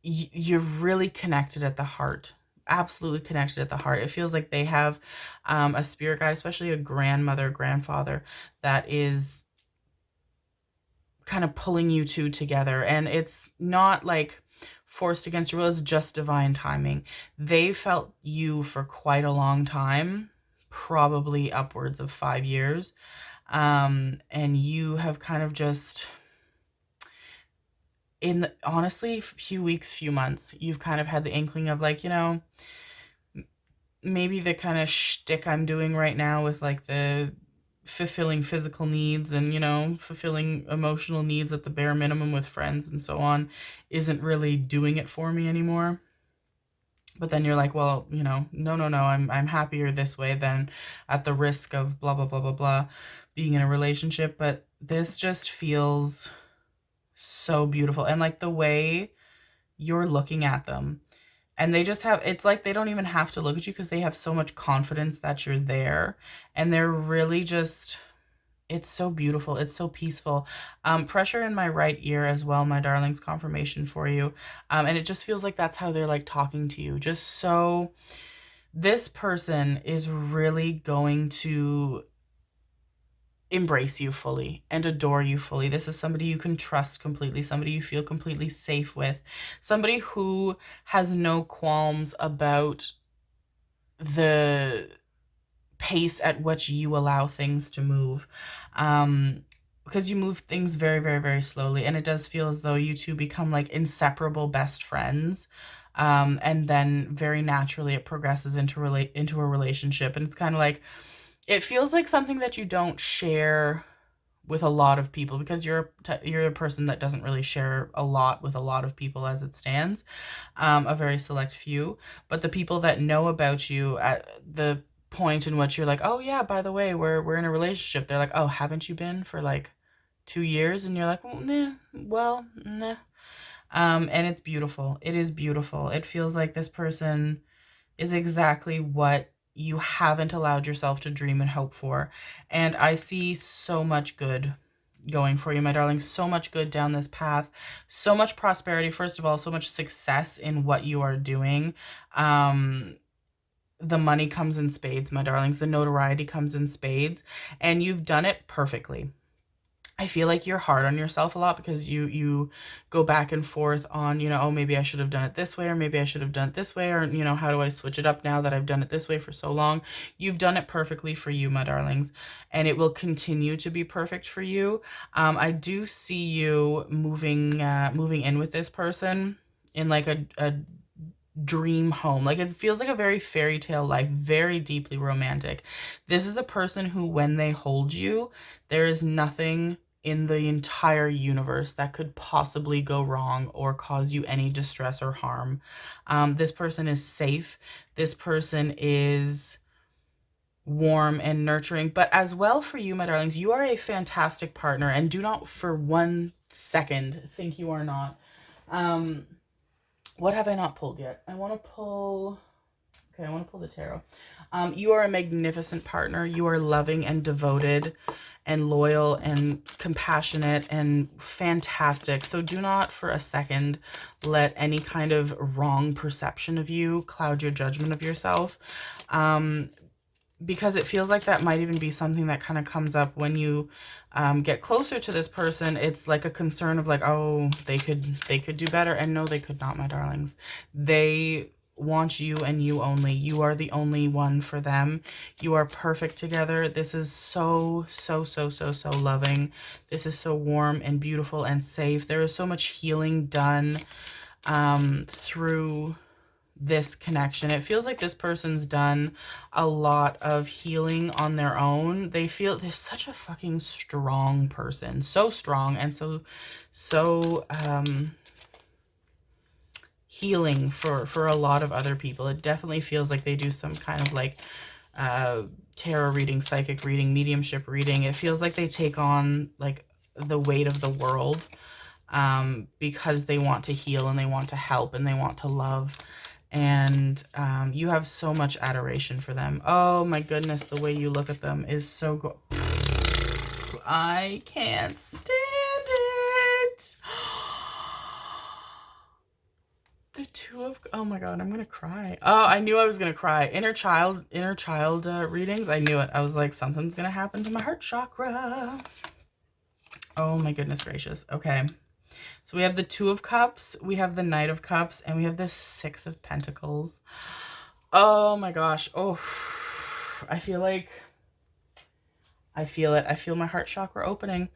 you're really connected at the heart. Absolutely connected at the heart. It feels like they have a spirit guide, especially a grandmother, grandfather, that is kind of pulling you two together. And it's not like forced against your will, it's just divine timing. They felt you for quite a long time, probably upwards of 5 years. And you have kind of just, in the, honestly, few weeks, few months, you've kind of had the inkling of like, you know, maybe the kind of shtick I'm doing right now with like the fulfilling physical needs and, you know, fulfilling emotional needs at the bare minimum with friends and so on isn't really doing it for me anymore. But then you're like, well, you know, no, I'm happier this way than at the risk of blah, blah, blah, blah, blah, being in a relationship. But this just feels so beautiful. And like the way you're looking at them, and they just have, it's like they don't even have to look at you because they have so much confidence that you're there. And they're really just, it's so beautiful. It's so peaceful. Pressure in my right ear as well, my darlings, confirmation for you. And it just feels like that's how they're like talking to you. Just so, this person is really going to embrace you fully and adore you fully. This is somebody you can trust completely, somebody you feel completely safe with, somebody who has no qualms about the pace at which you allow things to move. Because you move things very, very, very slowly. And it does feel as though you two become like inseparable best friends. And then very naturally it progresses into a relationship. And it's kind of like, it feels like something that you don't share with a lot of people, because you're a person that doesn't really share a lot with a lot of people as it stands, a very select few. But the people that know about you at the point in which you're like, oh yeah, by the way, we're in a relationship, they're like, oh, haven't you been for like 2 years? And you're like, well, nah, well, nah. And it's beautiful. It is beautiful. It feels like this person is exactly what you haven't allowed yourself to dream and hope for. And I see so much good going for you, my darling. So much good down this path. So much prosperity, first of all, so much success in what you are doing. The money comes in spades, my darlings. The notoriety comes in spades. And you've done it perfectly. I feel like you're hard on yourself a lot because you go back and forth on, you know, oh, maybe I should have done it this way, or maybe I should have done it this way, or, you know, how do I switch it up now that I've done it this way for so long? You've done it perfectly for you, my darlings, and it will continue to be perfect for you. I do see you moving in with this person in like a dream home. Like it feels like a very fairy tale life, very deeply romantic. This is a person who, when they hold you, there is nothing in the entire universe that could possibly go wrong or cause you any distress or harm. This person is safe. This person is warm and nurturing. But as well for you, my darlings, you are a fantastic partner, and do not for 1 second think you are not. What have I not pulled yet? I want to pull... Okay, I want to pull the tarot. You are a magnificent partner. You are loving and devoted and loyal and compassionate and fantastic. So do not for a second let any kind of wrong perception of you cloud your judgment of yourself. Because it feels like that might even be something that kind of comes up when you get closer to this person. It's like a concern of like, oh, they could do better. And no, they could not, my darlings. They want you and you only. You are the only one for them. You are perfect together. This is so, so, so, so, so loving. This is so warm and beautiful and safe. There is so much healing done through this connection. It feels like this person's done a lot of healing on their own. They feel they're such a fucking strong person. So strong and so healing for a lot of other people. It definitely feels like they do some kind of like tarot reading, psychic reading, mediumship reading. It feels like they take on like the weight of the world, because they want to heal and they want to help and they want to love. And you have so much adoration for them. Oh my goodness, the way you look at them is so good. I can't stand it. The two of, oh my god, I'm gonna cry. Oh, I knew I was gonna cry. Inner child readings. I knew it. I was like, something's gonna happen to my heart chakra. Oh my goodness gracious. Okay. So we have the Two of Cups, we have the Knight of Cups, and we have the Six of Pentacles. Oh my gosh. Oh, I feel like, I feel it. I feel my heart chakra opening.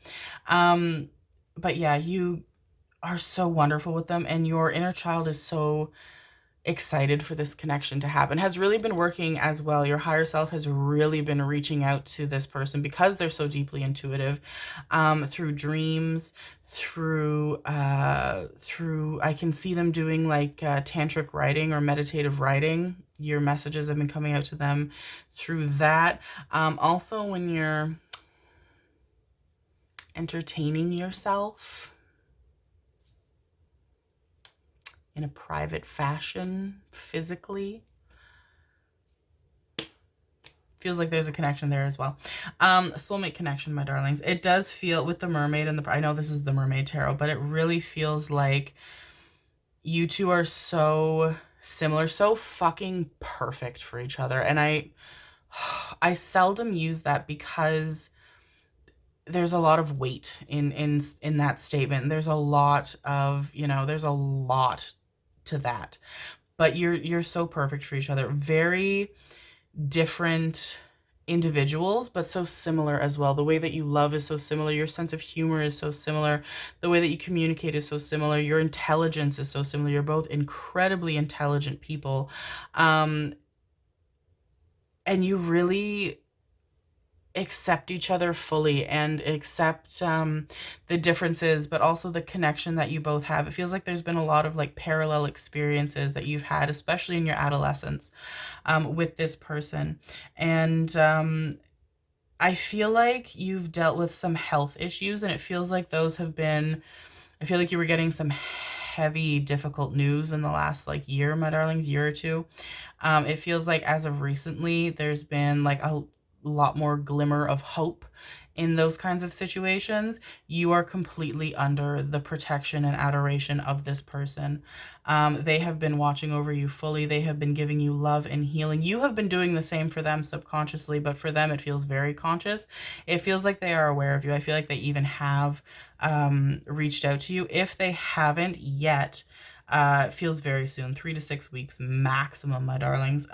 But yeah, you are so wonderful with them, and your inner child is so excited for this connection to happen, has really been working as well. Your higher self has really been reaching out to this person because they're so deeply intuitive, through dreams, through I can see them doing like tantric writing or meditative writing. Your messages have been coming out to them through that. Also when you're entertaining yourself in a private fashion, physically. Feels like there's a connection there as well. Soulmate connection, my darlings. It does feel with the mermaid and I know this is the Mermaid Tarot, but it really feels like you two are so similar, so fucking perfect for each other. And I seldom use that because there's a lot of weight in that statement. There's a lot of, there's a lot to that. But you're so perfect for each other. Very different individuals, but so similar as well. The way that you love is so similar. Your sense of humor is so similar. The way that you communicate is so similar. Your intelligence is so similar. You're both incredibly intelligent people. And you really accept each other fully and accept the differences, but also the connection that you both have. It feels like there's been a lot of like parallel experiences that you've had, especially in your adolescence, with this person. And I feel like you've dealt with some health issues, and it feels like those have been, I feel like you were getting some heavy, difficult news in the last like year, my darlings, year or two. It feels like as of recently, there's been like a lot more glimmer of hope in those kinds of situations. You are completely under the protection and adoration of this person. They have been watching over you fully. They have been giving you love and healing. You have been doing the same for them subconsciously, but for them it feels very conscious. It feels like they are aware of you. I feel like they even have reached out to you. If they haven't yet, it feels very soon, 3 to 6 weeks maximum, my darlings.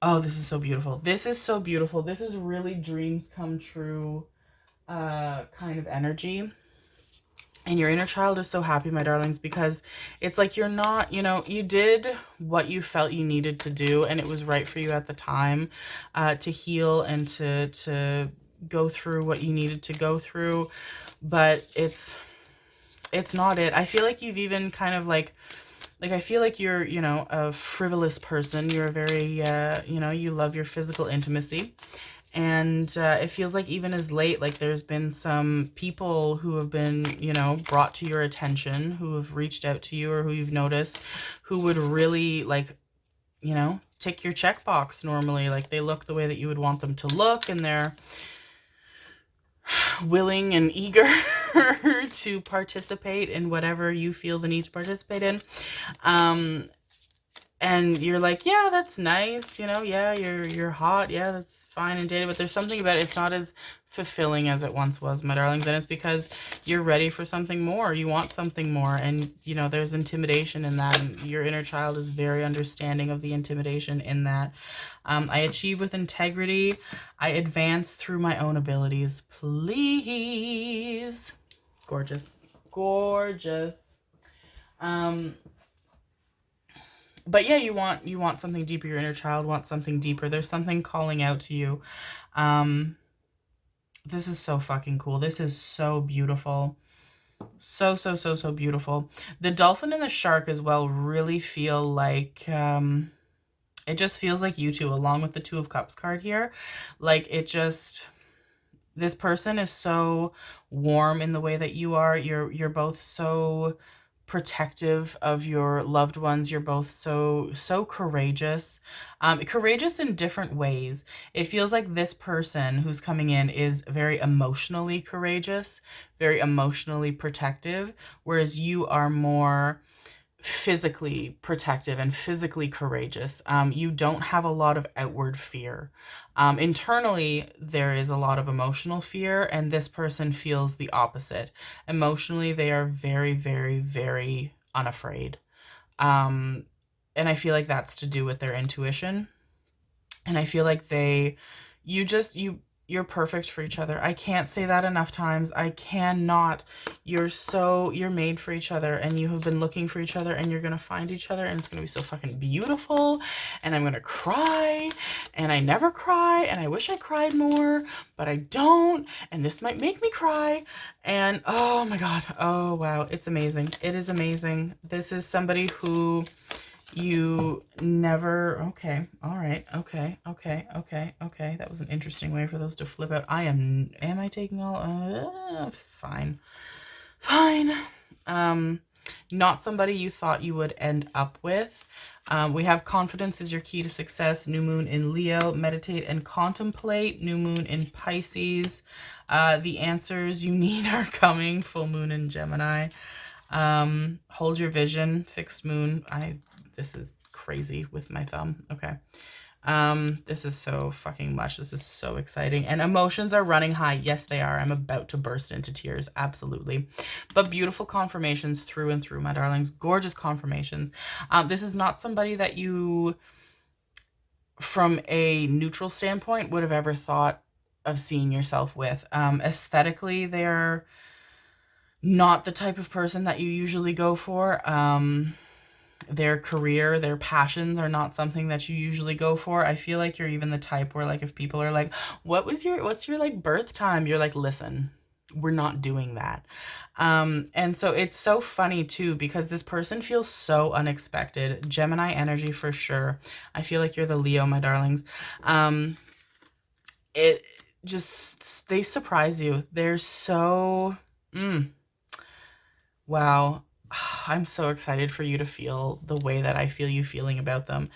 Oh, this is so beautiful. This is so beautiful. This is really dreams come true kind of energy. And your inner child is so happy, my darlings, because it's like you're not, you did what you felt you needed to do, and it was right for you at the time, to heal and to go through what you needed to go through. But it's not it. I feel like you've even kind of like I feel like you're, a frivolous person. You're a very, you love your physical intimacy. And it feels like even as late, like there's been some people who have been, brought to your attention, who have reached out to you or who you've noticed, who would really like, tick your checkbox normally. Like they look the way that you would want them to look, and they're willing and eager to participate in whatever you feel the need to participate in. And you're like, yeah, that's nice, yeah, you're hot, yeah, that's fine and dated, but there's something about it, it's not as fulfilling as it once was, my darlings. And it's because you're ready for something more. You want something more, and there's intimidation in that, and your inner child is very understanding of the intimidation in that. I achieve with integrity. I advance through my own abilities. Please. Gorgeous. Gorgeous. But yeah, you want something deeper. Your inner child wants something deeper. There's something calling out to you. This is so fucking cool. This is so beautiful. So beautiful. The dolphin and the shark as well really feel like, it just feels like you two, along with the Two of Cups card here. Like it just, This person is so warm in the way that you are. You're both so protective of your loved ones. You're both so courageous. Courageous in different ways. It feels like this person who's coming in is very emotionally courageous, very emotionally protective, whereas you are more physically protective and physically courageous. You don't have a lot of outward fear. Internally, there is a lot of emotional fear, and this person feels the opposite. Emotionally, they are very, very, very unafraid. Um, and I feel like that's to do with their intuition. And I feel like you're perfect for each other. I can't say that enough times. I cannot. You're made for each other, and you have been looking for each other, and you're gonna find each other, and it's gonna be so fucking beautiful. And I'm gonna cry, and I never cry, and I wish I cried more, but I don't, and this might make me cry. And oh my God, oh wow, it's amazing. It is amazing. This is somebody who you never, okay, all right, okay, okay. That was an interesting way for those to flip out. Am I taking all, fine, fine. Not somebody you thought you would end up with. We have confidence is your key to success. New moon in Leo, meditate and contemplate. New moon in Pisces. The answers you need are coming. Full moon in Gemini. Hold your vision, fixed moon. This is crazy with my thumb. Okay. This is so fucking much. This is so exciting. And emotions are running high. Yes, they are. I'm about to burst into tears. Absolutely. But beautiful confirmations through and through, my darlings. Gorgeous confirmations. This is not somebody that you, from a neutral standpoint, would have ever thought of seeing yourself with. Aesthetically, they're not the type of person that you usually go for. Their career, their passions are not something that you usually go for. I feel like you're even the type where, like, if people are like, what's your like birth time? You're like, listen, we're not doing that. And so it's so funny too, because this person feels so unexpected. Gemini energy for sure. I feel like you're the Leo, my darlings. It just, they surprise you. They're so, wow. I'm so excited for you to feel the way that I feel you feeling about them,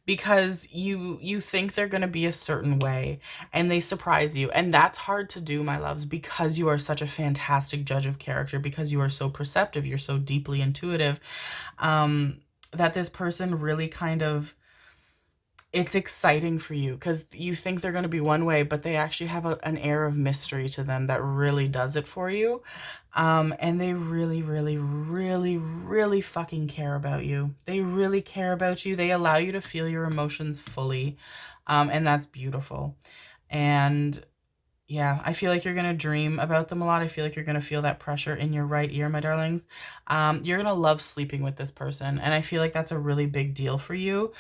because you think they're going to be a certain way and they surprise you. And that's hard to do, my loves, because you are such a fantastic judge of character, because you are so perceptive, you're so deeply intuitive, that this person really kind of, it's exciting for you because you think they're going to be one way, but they actually have an air of mystery to them that really does it for you. And they really, really, really, really fucking care about you. They really care about you. They allow you to feel your emotions fully. And that's beautiful. And yeah, I feel like you're going to dream about them a lot. I feel like you're going to feel that pressure in your right ear, my darlings. You're going to love sleeping with this person. And I feel like that's a really big deal for you,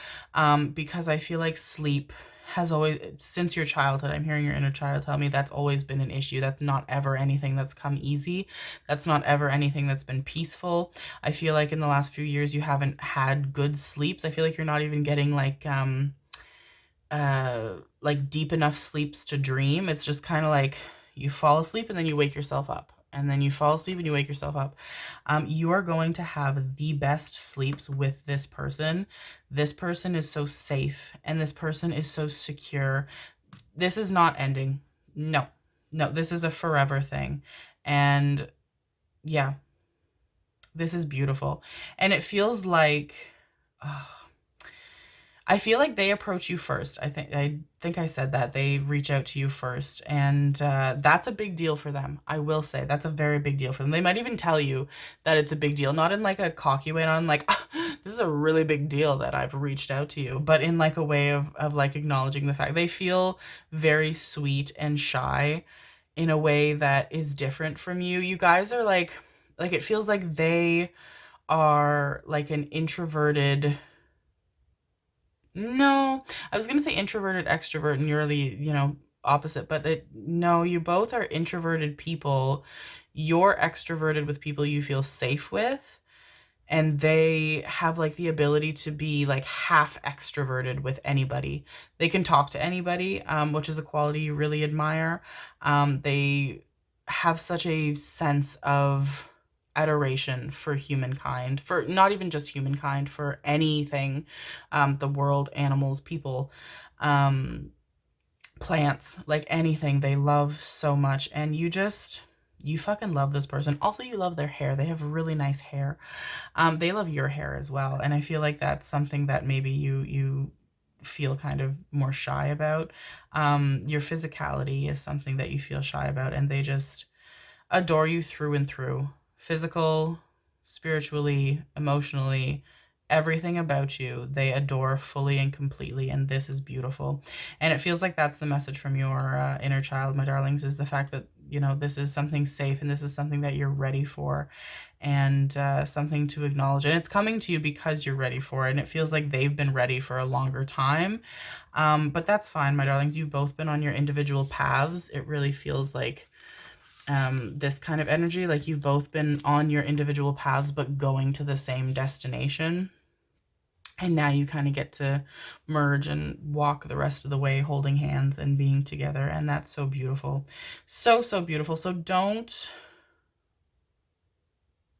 because I feel like sleep has always, since your childhood, I'm hearing your inner child tell me that's always been an issue. That's not ever anything that's come easy. That's not ever anything that's been peaceful. I feel like in the last few years, you haven't had good sleeps. I feel like you're not even getting like deep enough sleeps to dream. It's just kind of like you fall asleep and then you wake yourself up, and then you fall asleep and you wake yourself up. You are going to have the best sleeps with this person. This person is so safe, and this person is so secure. This is not ending. No, no, this is a forever thing. And yeah, this is beautiful. And it feels like, oh, I feel like they approach you first. I think I said that. They reach out to you first, and that's a big deal for them. I will say that's a very big deal for them. They might even tell you that it's a big deal, not in like a cocky way, not in like, "Ah, this is a really big deal that I've reached out to you," but in like a way of like acknowledging the fact. They feel very sweet and shy in a way that is different from you. You guys are like it feels like they are like an introverted, no, I was gonna say introverted extrovert, and you're the, opposite, but no, you both are introverted people. You're extroverted with people you feel safe with, and they have like the ability to be like half extroverted with anybody. They can talk to anybody, which is a quality you really admire. They have such a sense of adoration for humankind, for not even just humankind, for anything, the world, animals, people, um, plants, like anything they love so much. And you fucking love this person. Also, you love their hair. They have really nice hair. They love your hair as well, and I feel like that's something that maybe you feel kind of more shy about. Your physicality is something that you feel shy about, and they just adore you through and through. Physical, spiritually, emotionally, everything about you, they adore fully and completely, and this is beautiful. And it feels like that's the message from your inner child, my darlings, is the fact that, you know, this is something safe and this is something that you're ready for, and something to acknowledge. And it's coming to you because you're ready for it, and it feels like they've been ready for a longer time. But that's fine, my darlings. You've both been on your individual paths. It really feels like this kind of energy, like you've both been on your individual paths but going to the same destination, and now you kind of get to merge and walk the rest of the way holding hands and being together, and that's so beautiful. So beautiful. So don't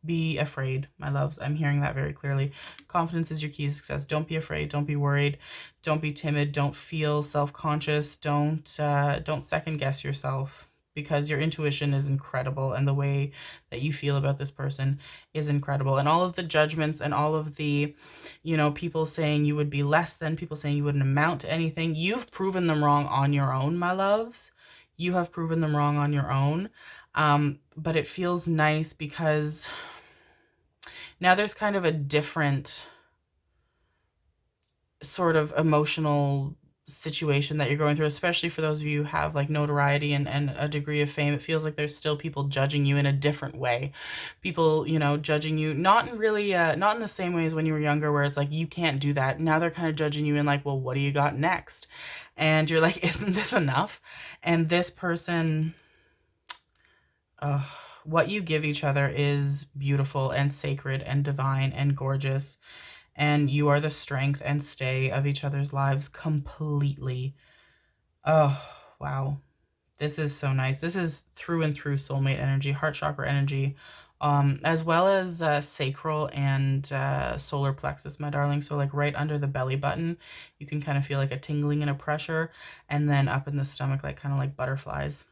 be afraid, my loves. I'm hearing that very clearly. Confidence is your key to success. Don't be afraid. Don't be worried. Don't be timid. Don't feel self-conscious. Don't second guess yourself, because your intuition is incredible, and the way that you feel about this person is incredible. And all of the judgments and all of the, you know, people saying you would be less than, people saying you wouldn't amount to anything, you've proven them wrong on your own, my loves. You have proven them wrong on your own. But it feels nice because now there's kind of a different sort of emotional situation that you're going through, especially for those of you who have like notoriety and a degree of fame. It feels like there's still people judging you in a different way. People, you know, judging you, not in really, not in the same way as when you were younger, where it's like, you can't do that. Now they're kind of judging you in like, well, what do you got next? And you're like, isn't this enough? And this person, what you give each other is beautiful and sacred and divine and gorgeous. And you are the strength and stay of each other's lives completely. Oh, wow. This is so nice. This is through and through soulmate energy, heart chakra energy, as well as sacral and solar plexus, my darling. So like right under the belly button, you can kind of feel like a tingling and a pressure, and then up in the stomach, like kind of like butterflies.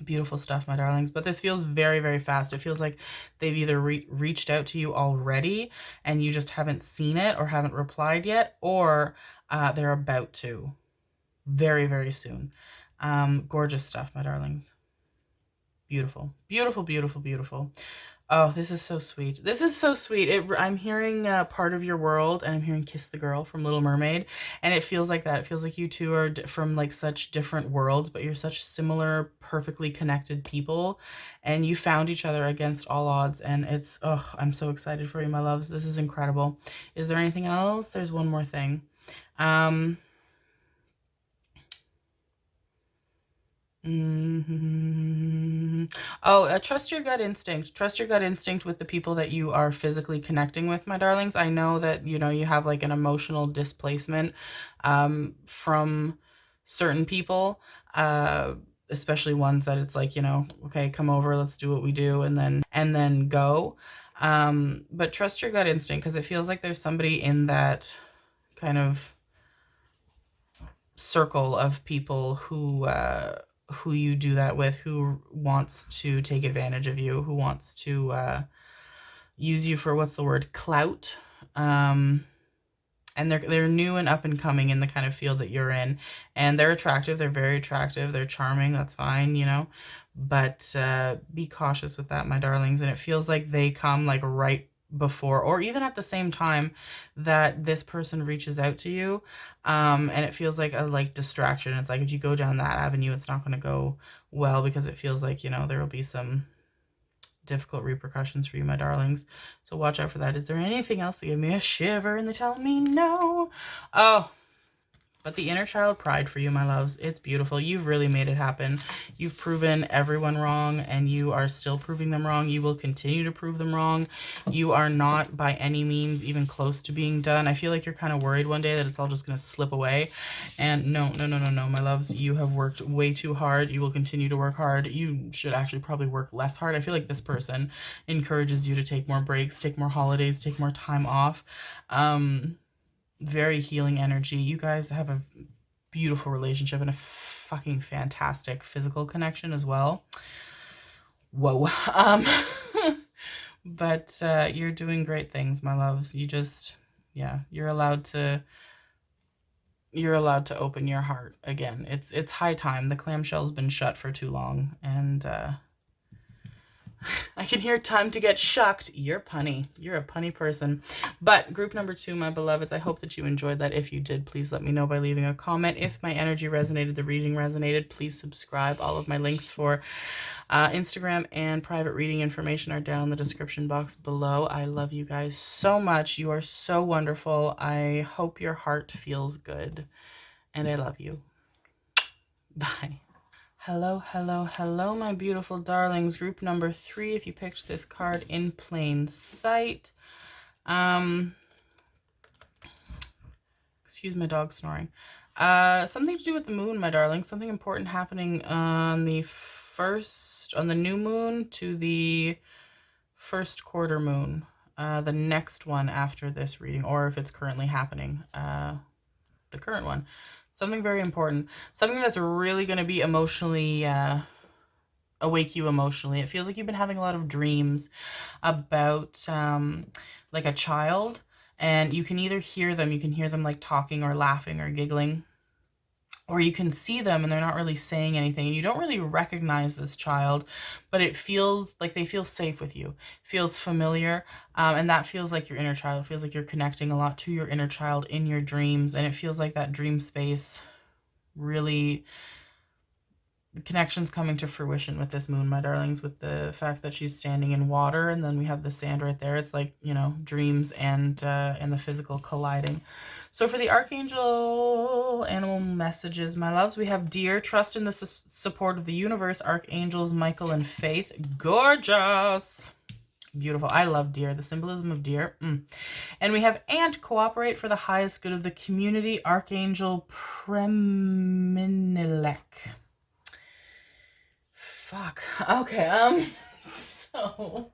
Beautiful stuff, my darlings. But this feels very, very fast. It feels like they've either reached out to you already and you just haven't seen it or haven't replied yet, or they're about to very, very soon. Gorgeous stuff, my darlings. Beautiful, beautiful, beautiful, beautiful. Oh, this is so sweet. This is so sweet. I'm hearing part of your world, and I'm hearing Kiss the Girl from Little Mermaid, and it feels like that. It feels like you two are from like such different worlds, but you're such similar, perfectly connected people, and you found each other against all odds, and it's, oh, I'm so excited for you, my loves. This is incredible. Is there anything else? There's one more thing. Oh, trust your gut instinct. Trust your gut instinct with the people that you are physically connecting with, my darlings. I know that, you know, you have like an emotional displacement from certain people, especially ones that it's like, you know, okay, come over, let's do what we do, and then go. But trust your gut instinct, because it feels like there's somebody in that kind of circle of people who you do that with, who wants to take advantage of you, who wants to use you for, what's the word, clout. And they're new and up and coming in the kind of field that you're in, and they're attractive. They're very attractive. They're charming. That's fine, you know. But be cautious with that, my darlings. And it feels like they come like right before or even at the same time that this person reaches out to you, and it feels like a like distraction. It's like if you go down that avenue, it's not going to go well, because it feels like, you know, there will be some difficult repercussions for you, my darlings. So watch out for that. Is there anything else that gave me a shiver and they tell me no? Oh, But the inner child pride for you, my loves, it's beautiful. You've really made it happen. You've proven everyone wrong, and you are still proving them wrong. You will continue to prove them wrong. You are not by any means even close to being done. I feel like you're kind of worried one day that it's all just going to slip away. And no, my loves. You have worked way too hard. You will continue to work hard. You should actually probably work less hard. I feel like this person encourages you to take more breaks, take more holidays, take more time off. Very healing energy. You guys have a beautiful relationship and a fucking fantastic physical connection as well. Whoa. But you're doing great things, my loves. You just, yeah, you're allowed to open your heart again. It's high time. The clamshell's been shut for too long, and I can hear time to get shucked. You're punny. You're a punny person. But group number 2, my beloveds, I hope that you enjoyed that. If you did, please let me know by leaving a comment. If my energy resonated, the reading resonated, please subscribe. All of my links for Instagram and private reading information are down in the description box below. I love you guys so much. You are so wonderful. I hope your heart feels good. And I love you. Bye. Hello, hello, hello, my beautiful darlings. Group number 3, if you picked this card in plain sight. Excuse my dog snoring. Something to do with the moon, my darling. Something important happening on the new moon to the first quarter moon. The next one after this reading, or if it's currently happening, the current one. Something very important. Something that's really going to be emotionally, awake you emotionally. It feels like you've been having a lot of dreams about like a child, and you can either hear them like talking or laughing or giggling, or you can see them and they're not really saying anything, and you don't really recognize this child, but it feels like they feel safe with you. It feels familiar, and that feels like your inner child. It feels like you're connecting a lot to your inner child in your dreams, and it feels like that dream space really, the connection's coming to fruition with this moon, my darlings, with the fact that she's standing in water, and then we have the sand right there. It's like, you know, dreams and the physical colliding. So for the Archangel animal messages, my loves, we have Deer, trust in the support of the universe, Archangels Michael and Faith. Gorgeous. Beautiful. I love deer, the symbolism of deer. And we have Ant, cooperate for the highest good of the community, Archangel Preminilek. Fuck. Okay, so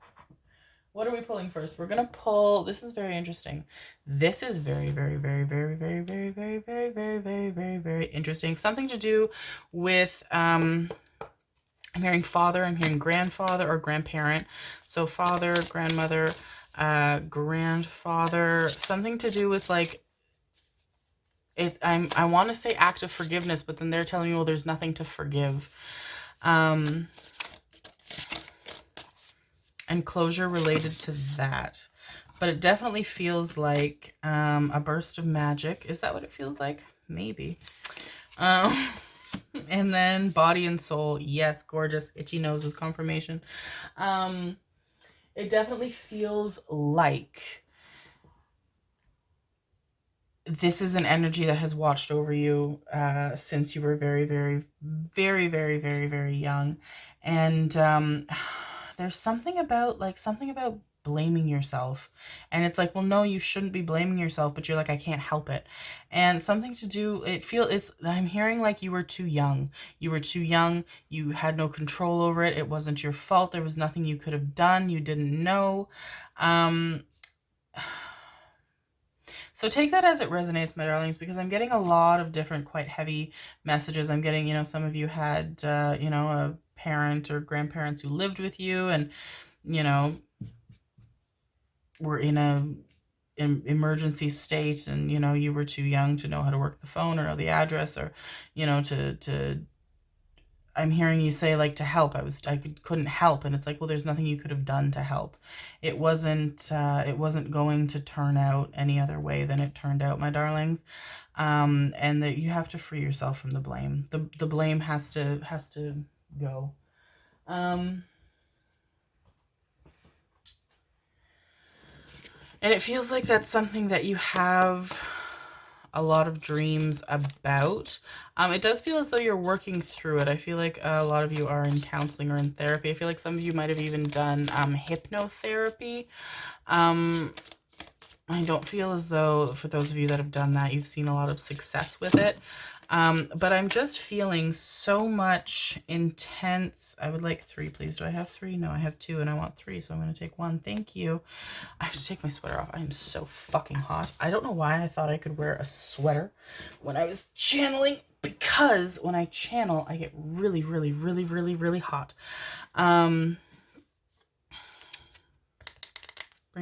what are we pulling first? We're gonna pull, this is very interesting. This is very, very, very, very, very, very, very, very, very, very, very, very interesting. Something to do with I'm hearing father, I'm hearing grandfather or grandparent. So father, grandmother, grandfather, something to do with like I want to say act of forgiveness, but then they're telling you, well, there's nothing to forgive. And closure related to that. But it definitely feels like a burst of magic. Is that what it feels like? Maybe. And then body and soul. Yes, gorgeous. Itchy nose is confirmation. It definitely feels like this is an energy that has watched over you since you were very, very, very, very, very, very young. And there's something about blaming yourself. And it's like, well, no, you shouldn't be blaming yourself, but you're like, I can't help it. And something to do, I'm hearing like you were too young. You were too young. You had no control over it. It wasn't your fault. There was nothing you could have done. You didn't know. So take that as it resonates, my darlings, because I'm getting a lot of different quite heavy messages. I'm getting, you know, some of you had, you know, a parent or grandparents who lived with you and, you know, were in an emergency state, and, you know, you were too young to know how to work the phone or know the address, or, you know, I'm hearing you say like to help. I couldn't help, and it's like, well, there's nothing you could have done to help. It wasn't going to turn out any other way than it turned out, my darlings. And that you have to free yourself from the blame. The blame has to go. And it feels like that's something that you have a lot of dreams about. It does feel as though you're working through it. I feel like a lot of you are in counseling or in therapy. I feel like some of you might have even done hypnotherapy. I don't feel as though, for those of you that have done that, you've seen a lot of success with it. But I'm just feeling so much intense. I would like 3, please. Do I have 3? No, I have 2 and I want 3, so I'm going to take 1. Thank you. I have to take my sweater off. I am so fucking hot. I don't know why I thought I could wear a sweater when I was channeling, because when I channel, I get really, really, really, really, really hot. Bring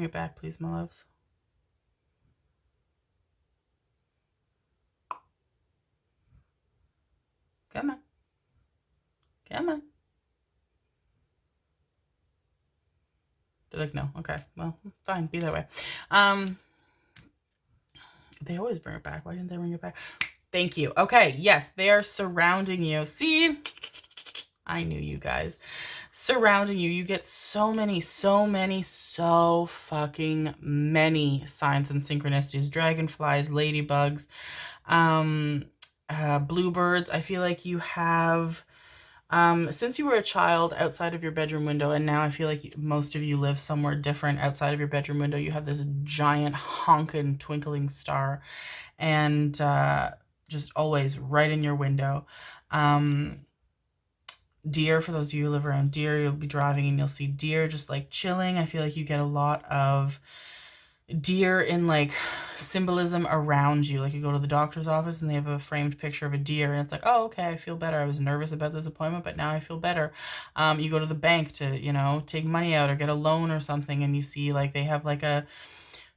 it back, please, my loves. Come on. Come on. They're like, no. Okay. Well, fine. Be that way. They always bring it back. Why didn't they bring it back? Thank you. Okay. Yes, they are surrounding you. See? I knew you guys. Surrounding you. You get so fucking many signs and synchronicities. Dragonflies, ladybugs, bluebirds. I feel like you have... since you were a child outside of your bedroom window, and now I feel like most of you live somewhere different outside of your bedroom window, you have this giant honking twinkling star, and just always right in your window. Deer, for those of you who live around deer, you'll be driving and you'll see deer just like chilling. I feel like you get a lot of deer in like symbolism around you. Like you go to the doctor's office and they have a framed picture of a deer, and it's like, oh, okay, I feel better. I was nervous about this appointment, but now I feel better. You go to the bank to, you know, take money out or get a loan or something, and you see like they have like a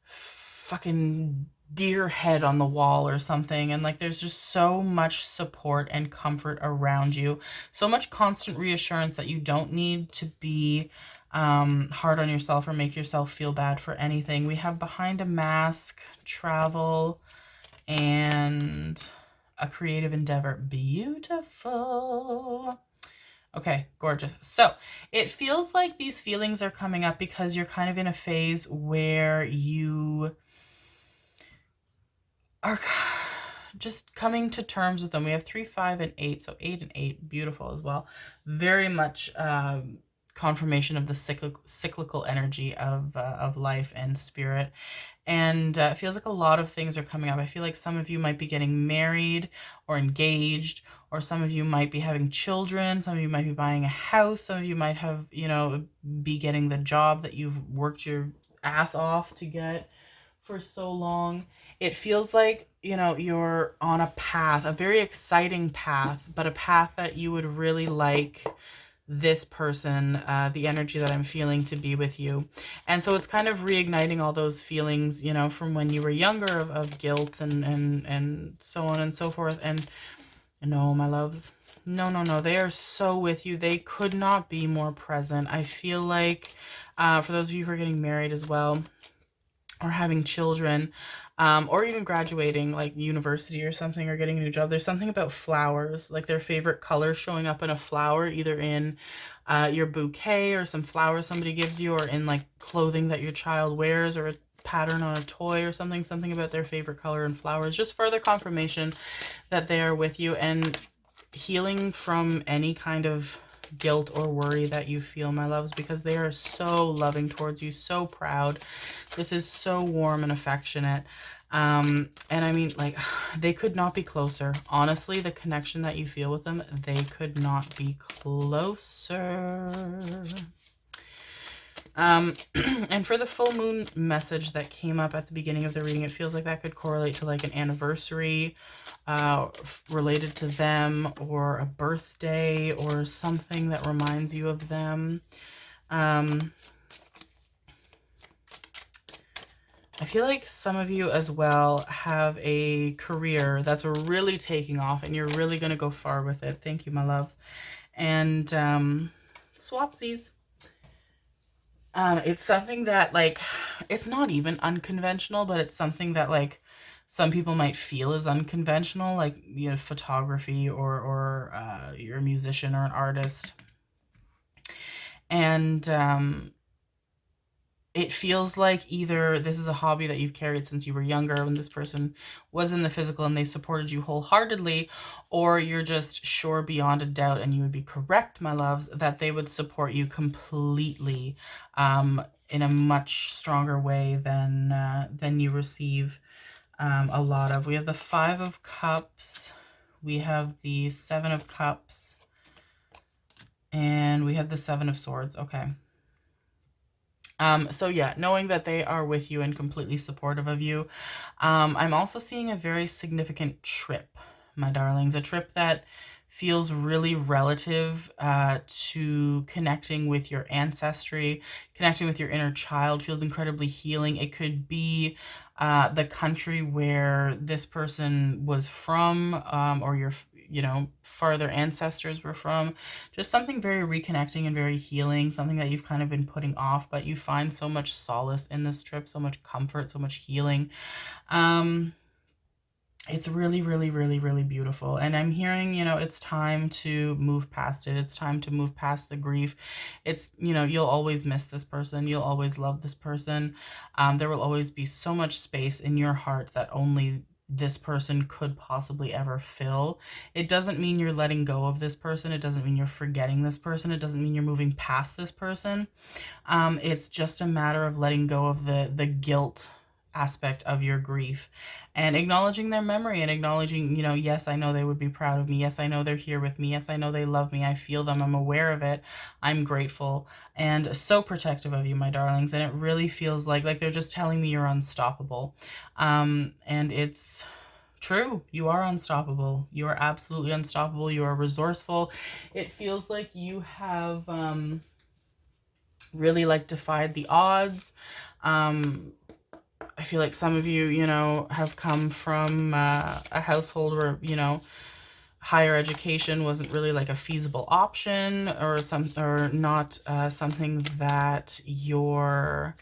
fucking deer head on the wall or something, and like there's just so much support and comfort around you, so much constant reassurance that you don't need to be hard on yourself or make yourself feel bad for anything. We have behind a mask, travel, and a creative endeavor. Beautiful. Okay, gorgeous. So it feels like these feelings are coming up because you're kind of in a phase where you are just coming to terms with them. We have 3, 5, and 8. So 8 and 8, beautiful as well. Very much confirmation of the cyclical energy of life and spirit. And it feels like a lot of things are coming up. I feel like some of you might be getting married or engaged, or some of you might be having children. Some of you might be buying a house. Some of you might have, you know, be getting the job that you've worked your ass off to get for so long. It feels like, you know, you're on a path, a very exciting path, but a path that you would really like this person, the energy that I'm feeling, to be with you. And so it's kind of reigniting all those feelings, you know, from when you were younger of guilt and so on and so forth. And no, my loves, no, they are so with you. They could not be more present. I feel like for those of you who are getting married as well, or having children, or even graduating like university or something, or getting a new job, there's something about flowers, like their favorite color showing up in a flower, either in your bouquet or some flowers somebody gives you, or in like clothing that your child wears, or a pattern on a toy or something about their favorite color and flowers. Just further confirmation that they are with you and healing from any kind of guilt or worry that you feel, my loves, because they are so loving towards you, so proud. This is so warm and affectionate. And I mean, like, they could not be closer. Honestly, the connection that you feel with them, they could not be closer. And for the full moon message that came up at the beginning of the reading, it feels like that could correlate to like an anniversary related to them, or a birthday, or something that reminds you of them. I feel like some of you as well have a career that's really taking off, and you're really going to go far with it. Thank you, my loves. And swapsies. It's something that, like, it's not even unconventional, but it's something that, like, some people might feel is unconventional, like, you know, photography, or you're a musician or an artist. And it feels like either this is a hobby that you've carried since you were younger when this person was in the physical and they supported you wholeheartedly, or you're just sure beyond a doubt, and you would be correct, my loves, that they would support you completely in a much stronger way than you receive a lot of. We have the Five of Cups, we have the Seven of Cups, and we have the Seven of Swords. Okay. So yeah, knowing that they are with you and completely supportive of you. I'm also seeing a very significant trip, my darlings, a trip that feels really relative to connecting with your ancestry, connecting with your inner child, feels incredibly healing. It could be the country where this person was from, or your, farther ancestors were from. Just something very reconnecting and very healing, something that you've kind of been putting off, but you find so much solace in this trip, so much comfort, so much healing. It's really, really, really, really beautiful. And I'm hearing, it's time to move past it. It's time to move past the grief. It's, you'll always miss this person. You'll always love this person. There will always be so much space in your heart that only this person could possibly ever fill. It doesn't mean you're letting go of this person. It doesn't mean you're forgetting this person. It doesn't mean you're moving past this person. It's just a matter of letting go of the guilt aspect of your grief and acknowledging their memory and acknowledging, yes, I know they would be proud of me. Yes, I know they're here with me. Yes, I know they love me. I feel them. I'm aware of it. I'm grateful and so protective of you, my darlings. And it really feels like they're just telling me you're unstoppable. And it's true. You are unstoppable. You are absolutely unstoppable. You are resourceful. It feels like you have really defied the odds. I feel like some of you, have come from a household where, higher education wasn't really a feasible option, or not something that your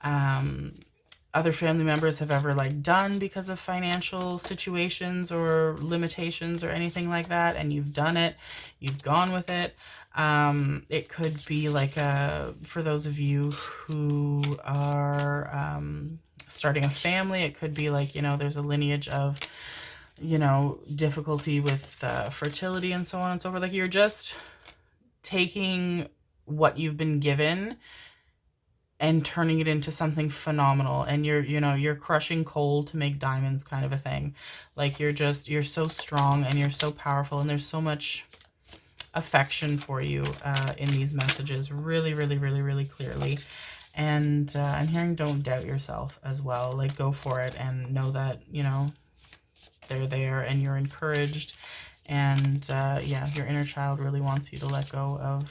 other family members have ever done because of financial situations or limitations or anything like that, and you've done it, you've gone with it. It could be for those of you who are starting a family, it could be there's a lineage of difficulty with fertility and so on and so forth. You're just taking what you've been given and turning it into something phenomenal, and you're crushing coal to make diamonds, kind of a thing. You're so strong and you're so powerful, and there's so much affection for you in these messages, really, really, really, really clearly. And I'm hearing don't doubt yourself as well. Go for it and know that, they're there and you're encouraged. And yeah, your inner child really wants you to let go of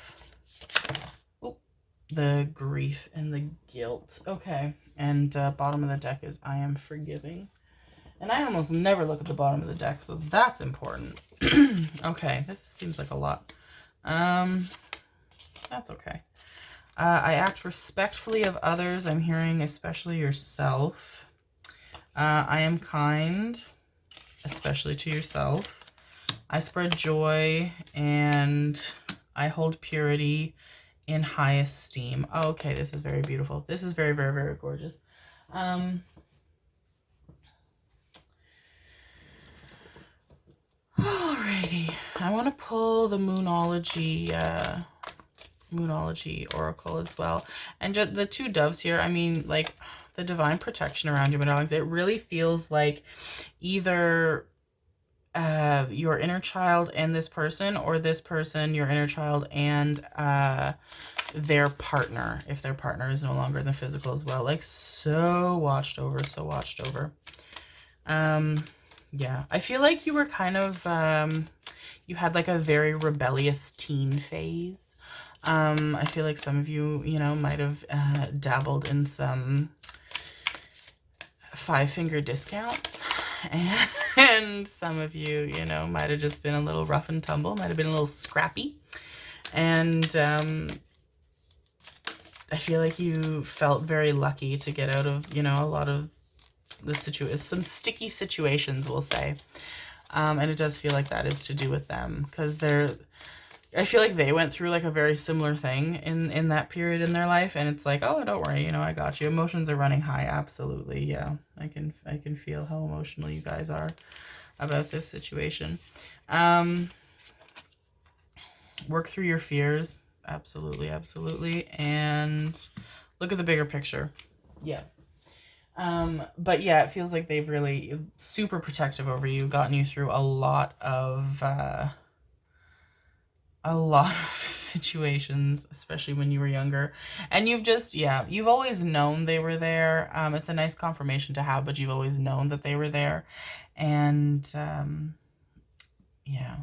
the grief and the guilt. Okay. And bottom of the deck is I am forgiving. And I almost never look at the bottom of the deck, so that's important. Okay, this seems like a lot. That's okay. I act respectfully of others. I'm hearing especially yourself. I am kind, especially to yourself. I spread joy and I hold purity in high esteem. Oh, okay, this is very beautiful. This is very, very, very gorgeous. Alrighty, I want to pull the Moonology Oracle as well. And just the two doves here, I mean, the divine protection around you, my darlings. It really feels like either your inner child and this person, or this person, your inner child, and their partner, if their partner is no longer in the physical as well. So watched over, so watched over. Yeah, I feel like you were kind of, you had a very rebellious teen phase. I feel like some of you, might have dabbled in some five-finger discounts. And some of you, might have just been a little rough and tumble, might have been a little scrappy. And I feel like you felt very lucky to get out of, a lot of the some sticky situations, we'll say. And it does feel like that is to do with them, because I feel like they went through like a very similar thing in that period in their life, and it's like, oh, don't worry, you know, I got you. Emotions are running high, absolutely. Yeah, I can feel how emotional you guys are about this situation. Work through your fears, absolutely, absolutely, and look at the bigger picture. Yeah. But yeah, it feels like they've really super protective over you, gotten you through a lot of situations, especially when you were younger. And you've just, yeah, you've always known they were there. It's a nice confirmation to have, but you've always known that they were there. And yeah,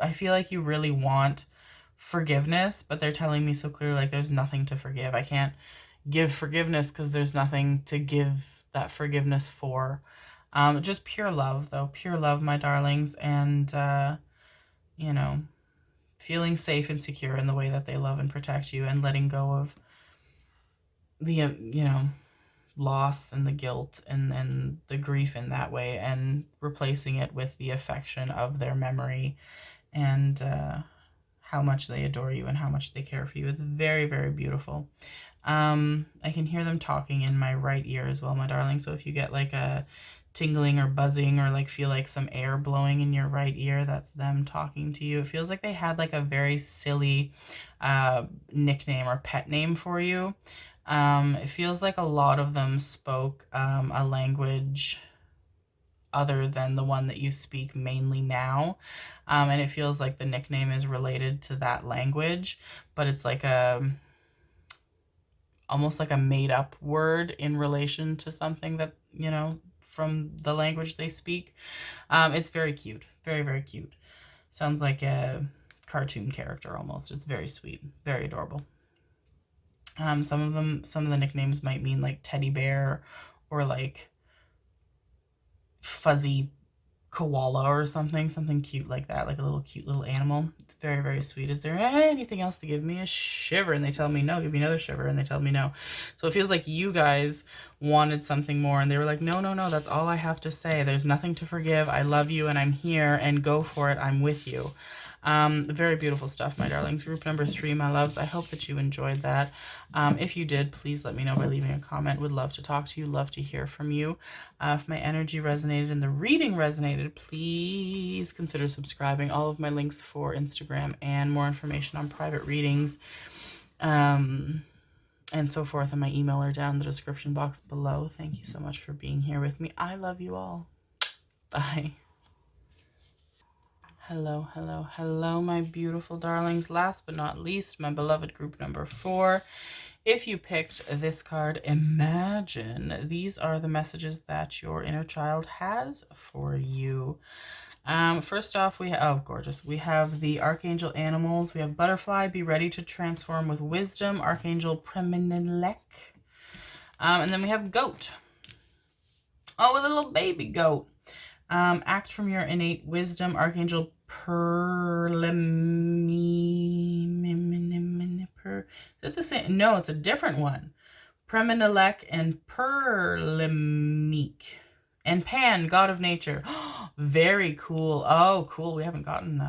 I feel like you really want forgiveness, but they're telling me so clearly, like, there's nothing to forgive. I can't give forgiveness because there's nothing to give that forgiveness for. Just pure love, though. Pure love, my darlings. And, you know, feeling safe and secure in the way that they love and protect you, and letting go of the, you know, loss and the guilt and the grief in that way, and replacing it with the affection of their memory and how much they adore you and how much they care for you. It's very, very beautiful. I can hear them talking in my right ear as well, my darling. So if you get like a tingling or buzzing, or like feel like some air blowing in your right ear, that's them talking to you. It feels like they had like a very silly nickname or pet name for you. It feels like a lot of them spoke a language other than the one that you speak mainly now. And it feels like the nickname is related to that language, but it's like almost like a made up word in relation to something that, you know, from the language they speak. It's very cute. Very, very cute. Sounds like a cartoon character almost. It's very sweet. Very adorable. Some of the nicknames might mean like teddy bear, or like fuzzy koala or something cute like that, like a little cute little animal. It's very, very sweet. Is there anything else to give me a shiver? And they tell me no. Give me another shiver, and they tell me no. So it feels like you guys wanted something more, and they were like, no, no, no, that's all I have to say. There's nothing to forgive. I love you, and I'm here, and go for it. I'm with you. Very beautiful stuff, my darlings. Group number 3, my loves. I hope that you enjoyed that. If you did, please let me know by leaving a comment. Would love to talk to you. Love to hear from you. If my energy resonated and the reading resonated, please consider subscribing. All of my links for Instagram and more information on private readings and so forth, and my email are down in the description box below. Thank you so much for being here with me. I love you all. Bye. Hello, hello, hello, my beautiful darlings. Last but not least, my beloved group number 4. If you picked this card, imagine these are the messages that your inner child has for you. First off, we have, oh, gorgeous. We have the Archangel animals. We have Butterfly, be ready to transform with wisdom. Archangel Premenelek. And then we have Goat. Oh, a little baby goat. Act from your innate wisdom. Archangel Is it the same? No, it's a different one. Premenelek and Perlemeek. And Pan, god of nature. Very cool. Oh, cool. We haven't gotten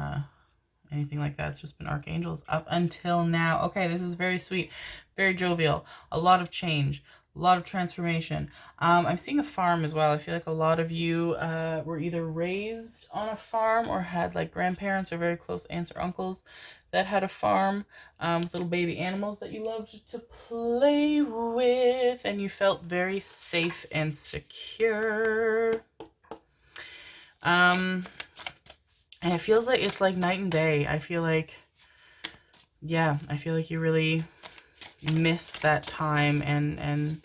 anything like that. It's just been archangels up until now. Okay, this is very sweet. Very jovial. A lot of change. A lot of transformation. I'm seeing a farm as well. I feel like a lot of you were either raised on a farm or had like grandparents or very close aunts or uncles that had a farm with little baby animals that you loved to play with, and you felt very safe and secure. And it feels like it's like night and day. I feel like, yeah, I feel like you really miss that time and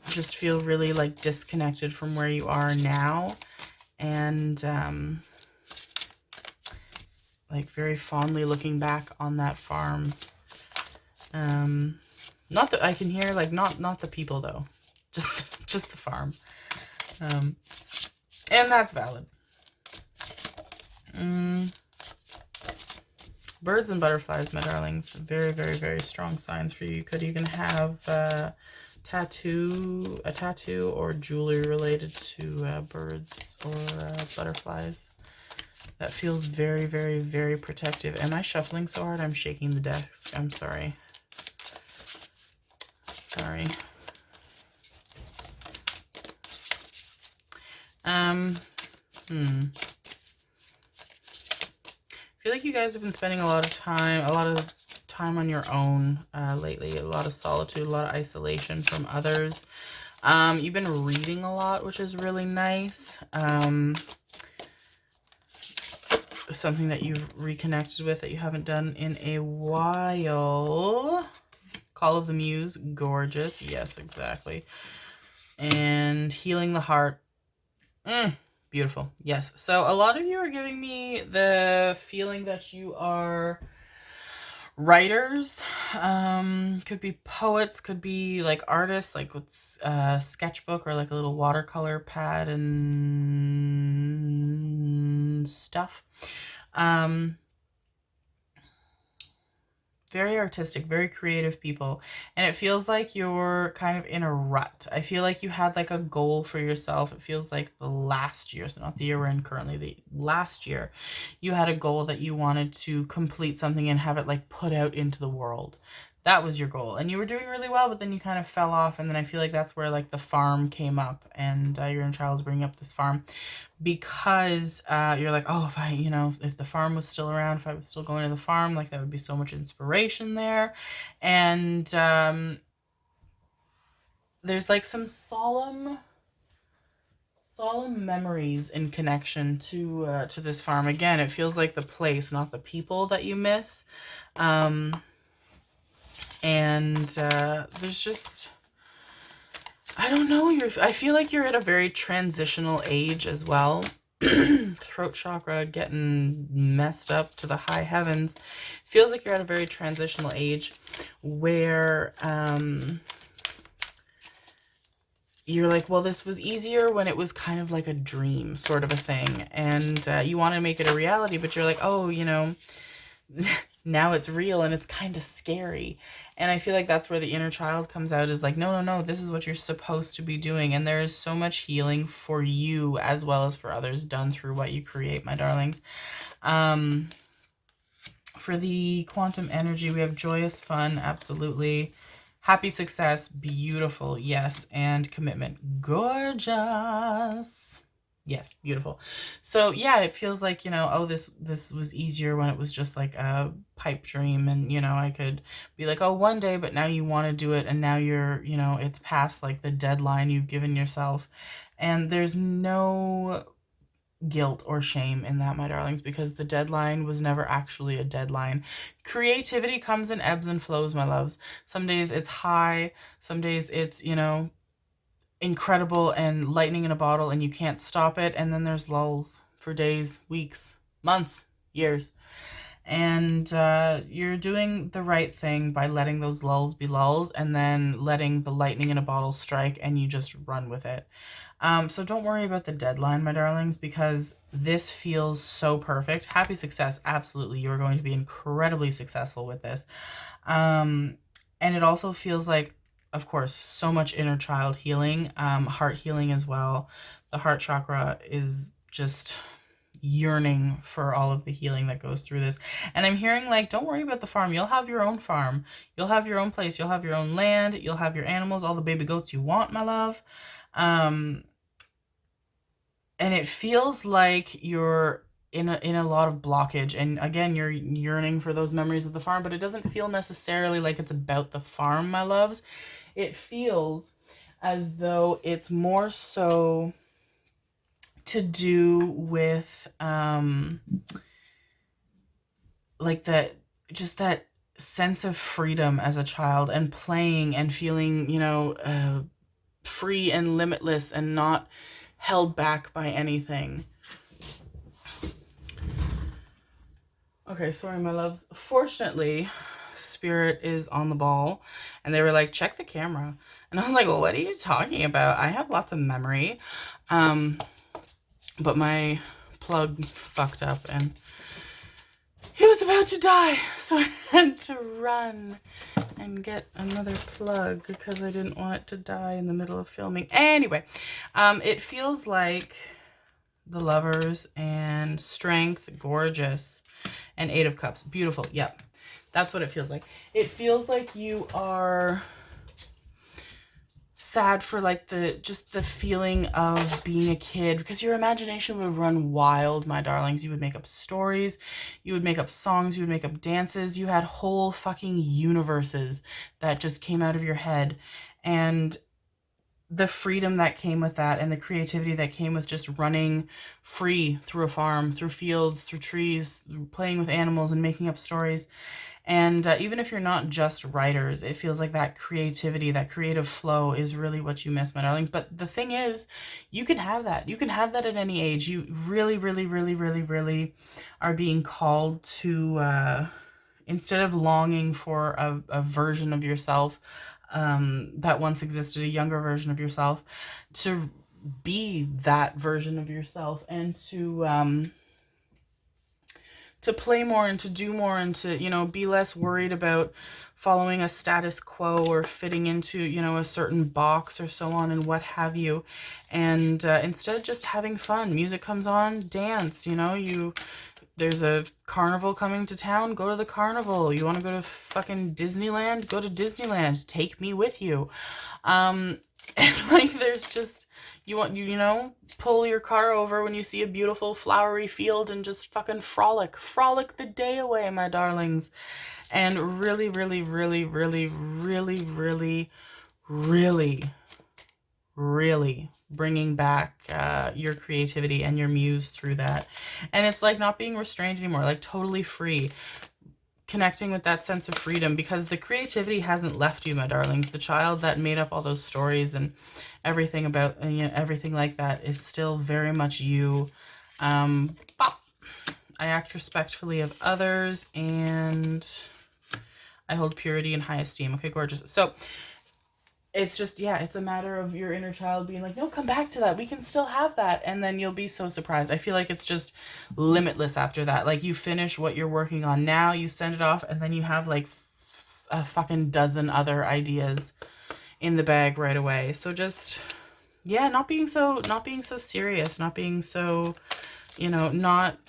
just feel really like disconnected from where you are now, and like very fondly looking back on that farm. Not that I can hear, like not the people though, just the farm. And that's valid. Birds and butterflies, my darlings, very, very, very strong signs for you. You could even have a tattoo or jewelry related to birds or butterflies. That feels very, very, very protective. Am I shuffling so hard? I'm shaking the desk. I'm sorry. Sorry. I feel like you guys have been spending a lot of time on your own lately. A lot of solitude, a lot of isolation from others. You've been reading a lot, which is really nice. Something that you've reconnected with that you haven't done in a while. Call of the Muse, gorgeous. Yes, exactly. And healing the heart. Beautiful. Yes. So a lot of you are giving me the feeling that you are writers. Could be poets, could be like artists, like with a sketchbook or like a little watercolor pad and stuff. Very artistic, very creative people. And it feels like you're kind of in a rut. I feel like you had like a goal for yourself. It feels like the last year, so not the year we're in currently, the last year, you had a goal that you wanted to complete something and have it like put out into the world. That was your goal. And you were doing really well, but then you kind of fell off. And then I feel like that's where like the farm came up, and your inner child's bringing up this farm because you're like, oh, if I, you know, if the farm was still around, if I was still going to the farm, like that would be so much inspiration there. And there's like some solemn memories in connection to this farm. Again, it feels like the place, not the people that you miss. There's just, I don't know, I feel like you're at a very transitional age as well. Throat chakra getting messed up to the high heavens. Feels like you're at a very transitional age where you're like, well, this was easier when it was kind of like a dream sort of a thing. And you want to make it a reality, but you're like, oh, you know, now it's real and it's kind of scary. And I feel like that's where the inner child comes out, is like, no, no, no, this is what you're supposed to be doing. And there is so much healing for you as well as for others done through what you create, my darlings. For the quantum energy, we have joyous fun, absolutely. Happy success, beautiful, yes. And commitment, gorgeous. Yes, beautiful. So yeah, it feels like, you know, oh, this was easier when it was just like a pipe dream, and, you know, I could be like, oh, one day, but now you want to do it, and now you're, you know, it's past like the deadline you've given yourself. And there's no guilt or shame in that, my darlings, because the deadline was never actually a deadline. Creativity comes in ebbs and flows, my loves. Some days it's high, some days it's, you know, incredible and lightning in a bottle and you can't stop it, and then there's lulls for days, weeks, months, years. And you're doing the right thing by letting those lulls be lulls, and then letting the lightning in a bottle strike, and you just run with it. So don't worry about the deadline, my darlings, because this feels so perfect. Happy success, absolutely. You are going to be incredibly successful with this. And it also feels like, of course, so much inner child healing, heart healing as well. The heart chakra is just yearning for all of the healing that goes through this. And I'm hearing like, don't worry about the farm. You'll have your own farm. You'll have your own place. You'll have your own land. You'll have your animals, all the baby goats you want, my love. And it feels like you're in a lot of blockage, and again, you're yearning for those memories of the farm, but it doesn't feel necessarily like it's about the farm, my loves. It feels as though it's more so to do with like that, just that sense of freedom as a child, and playing and feeling, you know, free and limitless and not held back by anything. Okay, sorry, my loves. Fortunately, Spirit is on the ball, and they were like, check the camera. And I was like, well, what are you talking about? I have lots of memory. But my plug fucked up, and he was about to die. So I had to run and get another plug because I didn't want it to die in the middle of filming. Anyway, it feels like the Lovers, and Strength, gorgeous, and Eight of Cups, beautiful. Yep, that's what it feels like. It feels like you are sad for like just the feeling of being a kid, because your imagination would run wild, my darlings. You would make up stories, you would make up songs, you would make up dances. You had whole fucking universes that just came out of your head, and the freedom that came with that, and the creativity that came with just running free through a farm, through fields, through trees, playing with animals and making up stories. And even if you're not just writers, it feels like that creativity, that creative flow is really what you miss, my darlings. But the thing is, you can have that. You can have that at any age. You really, really, really, really, really are being called to, instead of longing for a version of yourself that once existed, a younger version of yourself, to be that version of yourself, and to play more and to do more, and to, you know, be less worried about following a status quo or fitting into, you know, a certain box or so on and what have you. And instead just having fun. Music comes on, dance, you know, there's a carnival coming to town, go to the carnival. You want to go to fucking Disneyland, go to Disneyland. Take me with you. And like, there's just, you know, pull your car over when you see a beautiful flowery field and just fucking frolic the day away, my darlings. And really, really, really, really, really, really, really, really bringing back your creativity and your muse through that. And it's like not being restrained anymore, like totally free, connecting with that sense of freedom, because the creativity hasn't left you, my darlings. The child that made up all those stories and everything about, you know, everything like that is still very much you. Bop. I act respectfully of others, and I hold purity in high esteem. Okay, gorgeous. So it's just, yeah, it's a matter of your inner child being like, no, come back to that. We can still have that. And then you'll be so surprised. I feel like it's just limitless after that. Like, you finish what you're working on now, you send it off, and then you have like a fucking dozen other ideas in the bag right away. So just, yeah, not being so serious, not being so, you know, not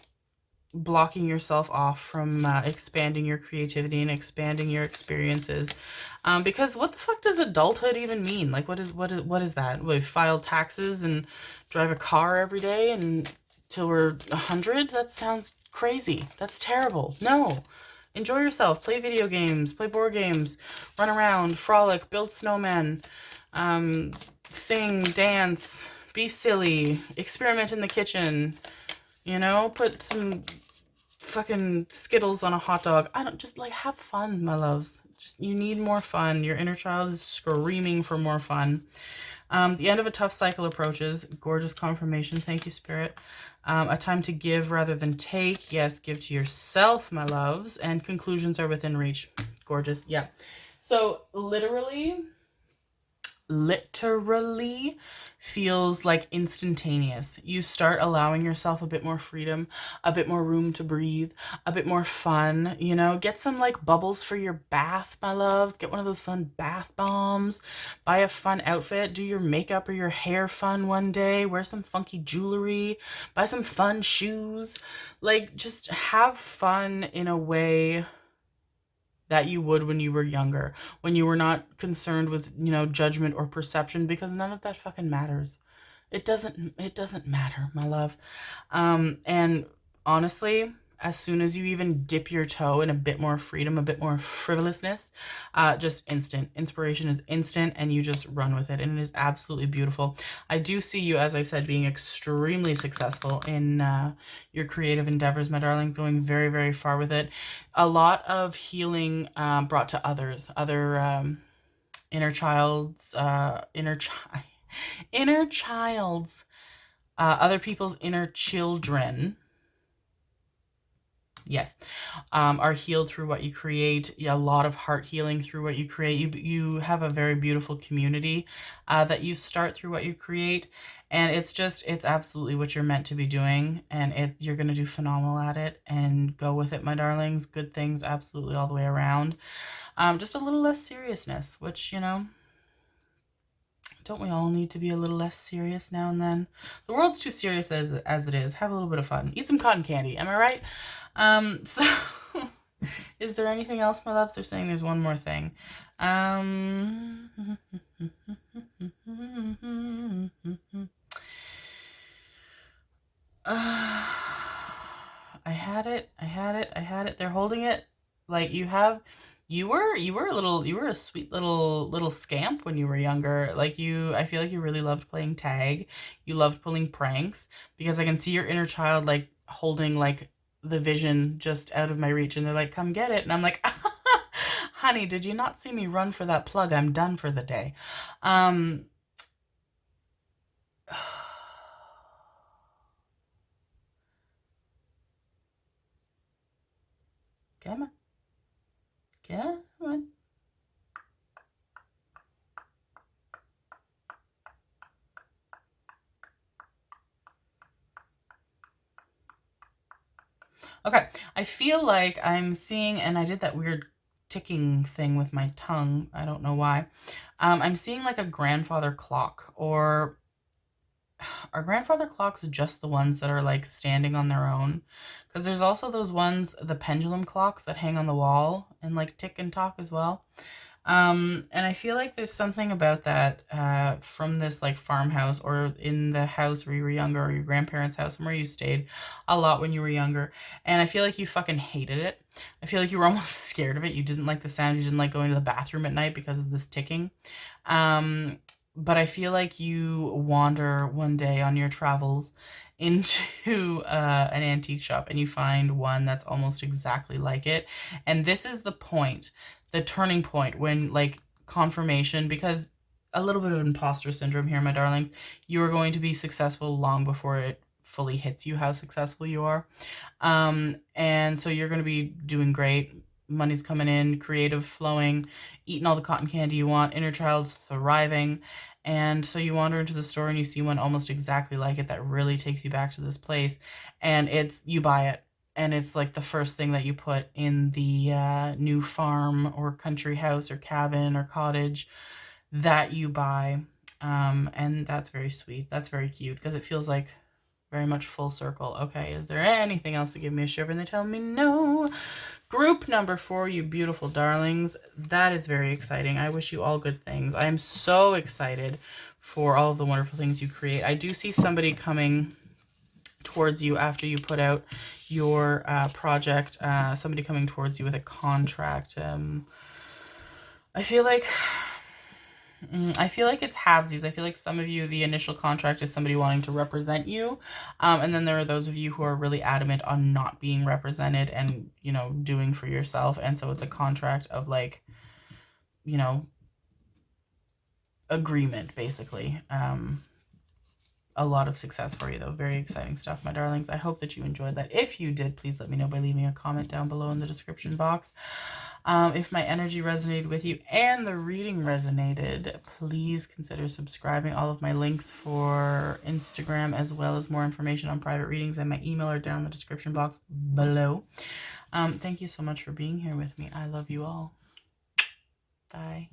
blocking yourself off from expanding your creativity and expanding your experiences, because what the fuck does adulthood even mean? Like, what is that? We file taxes and drive a car every day and till we're 100? That sounds crazy. That's terrible. No, enjoy yourself. Play video games, play board games, run around, frolic, build snowmen, sing, dance, be silly, experiment in the kitchen, you know, put some fucking Skittles on a hot dog. I don't, just like, have fun, my loves. Just, you need more fun. Your inner child is screaming for more fun. The end of a tough cycle approaches. Gorgeous confirmation. Thank you, Spirit. A time to give rather than take. Yes, give to yourself, my loves. And conclusions are within reach. Gorgeous. Yeah. So literally feels like instantaneous. You start allowing yourself a bit more freedom, a bit more room to breathe, a bit more fun, you know. Get some like bubbles for your bath, my loves. Get one of those fun bath bombs. Buy a fun outfit. Do your makeup or your hair fun one day. Wear some funky jewelry. Buy some fun shoes. Like, just have fun in a way that you would when you were younger, when you were not concerned with, you know, judgment or perception, because none of that fucking matters. It doesn't matter, my love. And honestly, as soon as you even dip your toe in a bit more freedom, a bit more frivolousness, just instant. Inspiration is instant, and you just run with it, and it is absolutely beautiful. I do see you, as I said, being extremely successful in your creative endeavors, my darling, going very, very far with it. A lot of healing brought to others, other inner child's, inner child's, other people's inner children, yes, are healed through what you create. A lot of heart healing through what you create. You have a very beautiful community that you start through what you create, and it's absolutely what you're meant to be doing, and you're going to do phenomenal at it, and go with it, my darlings. Good things absolutely all the way around. Just a little less seriousness, which, you know, Don't we all need to be a little less serious now and then? The world's too serious as it is. Have a little bit of fun. Eat some cotton candy. Am I right? So is there anything else, my loves? They're saying there's one more thing. I had it. They're holding it. Like you were a sweet little scamp when you were younger. Like I feel like you really loved playing tag. You loved pulling pranks, because I can see your inner child like holding like the vision just out of my reach, and they're like, come get it. And I'm like, honey, did you not see me run for that plug? I'm done for the day. Come on. Come on. Okay, I feel like I'm seeing, and I did that weird ticking thing with my tongue. I don't know why. I'm seeing like a grandfather clock, or are grandfather clocks just the ones that are like standing on their own? Because there's also those ones, the pendulum clocks that hang on the wall and like tick and talk as well. And I feel like there's something about that from this like farmhouse, or in the house where you were younger, or your grandparents' house, somewhere you stayed a lot when you were younger. And I feel like you fucking hated it. I feel like you were almost scared of it. You didn't like the sound. You didn't like going to the bathroom at night because of this ticking. But I feel like you wander one day on your travels into an antique shop, and you find one that's almost exactly like it. And this is the point, the turning point, when like confirmation, because a little bit of imposter syndrome here, my darlings. You are going to be successful long before it fully hits you how successful you are. And so you're going to be doing great. Money's coming in, creative flowing, eating all the cotton candy you want, inner child's thriving. And so you wander into the store and you see one almost exactly like it that really takes you back to this place. And you buy it. And it's like the first thing that you put in the new farm or country house or cabin or cottage that you buy. And that's very sweet. That's very cute, because it feels like very much full circle. Okay, is there anything else that give me a shiver? And they tell me no. Group number 4, you beautiful darlings. That is very exciting. I wish you all good things. I am so excited for all of the wonderful things you create. I do see somebody coming towards you after you put out your project. Somebody coming towards you with a contract. I feel like it's halvesies. I feel like some of you, the initial contract is somebody wanting to represent you. And then there are those of you who are really adamant on not being represented and, doing for yourself. And so it's a contract of like, agreement, basically. A lot of success for you, though. Very exciting stuff, my darlings. I hope that you enjoyed that. If you did, please let me know by leaving a comment down below in the description box. If my energy resonated with you and the reading resonated, please consider subscribing. All of my links for Instagram, as well as more information on private readings, and my email are down in the description box below. Thank you so much for being here with me. I love you all. Bye.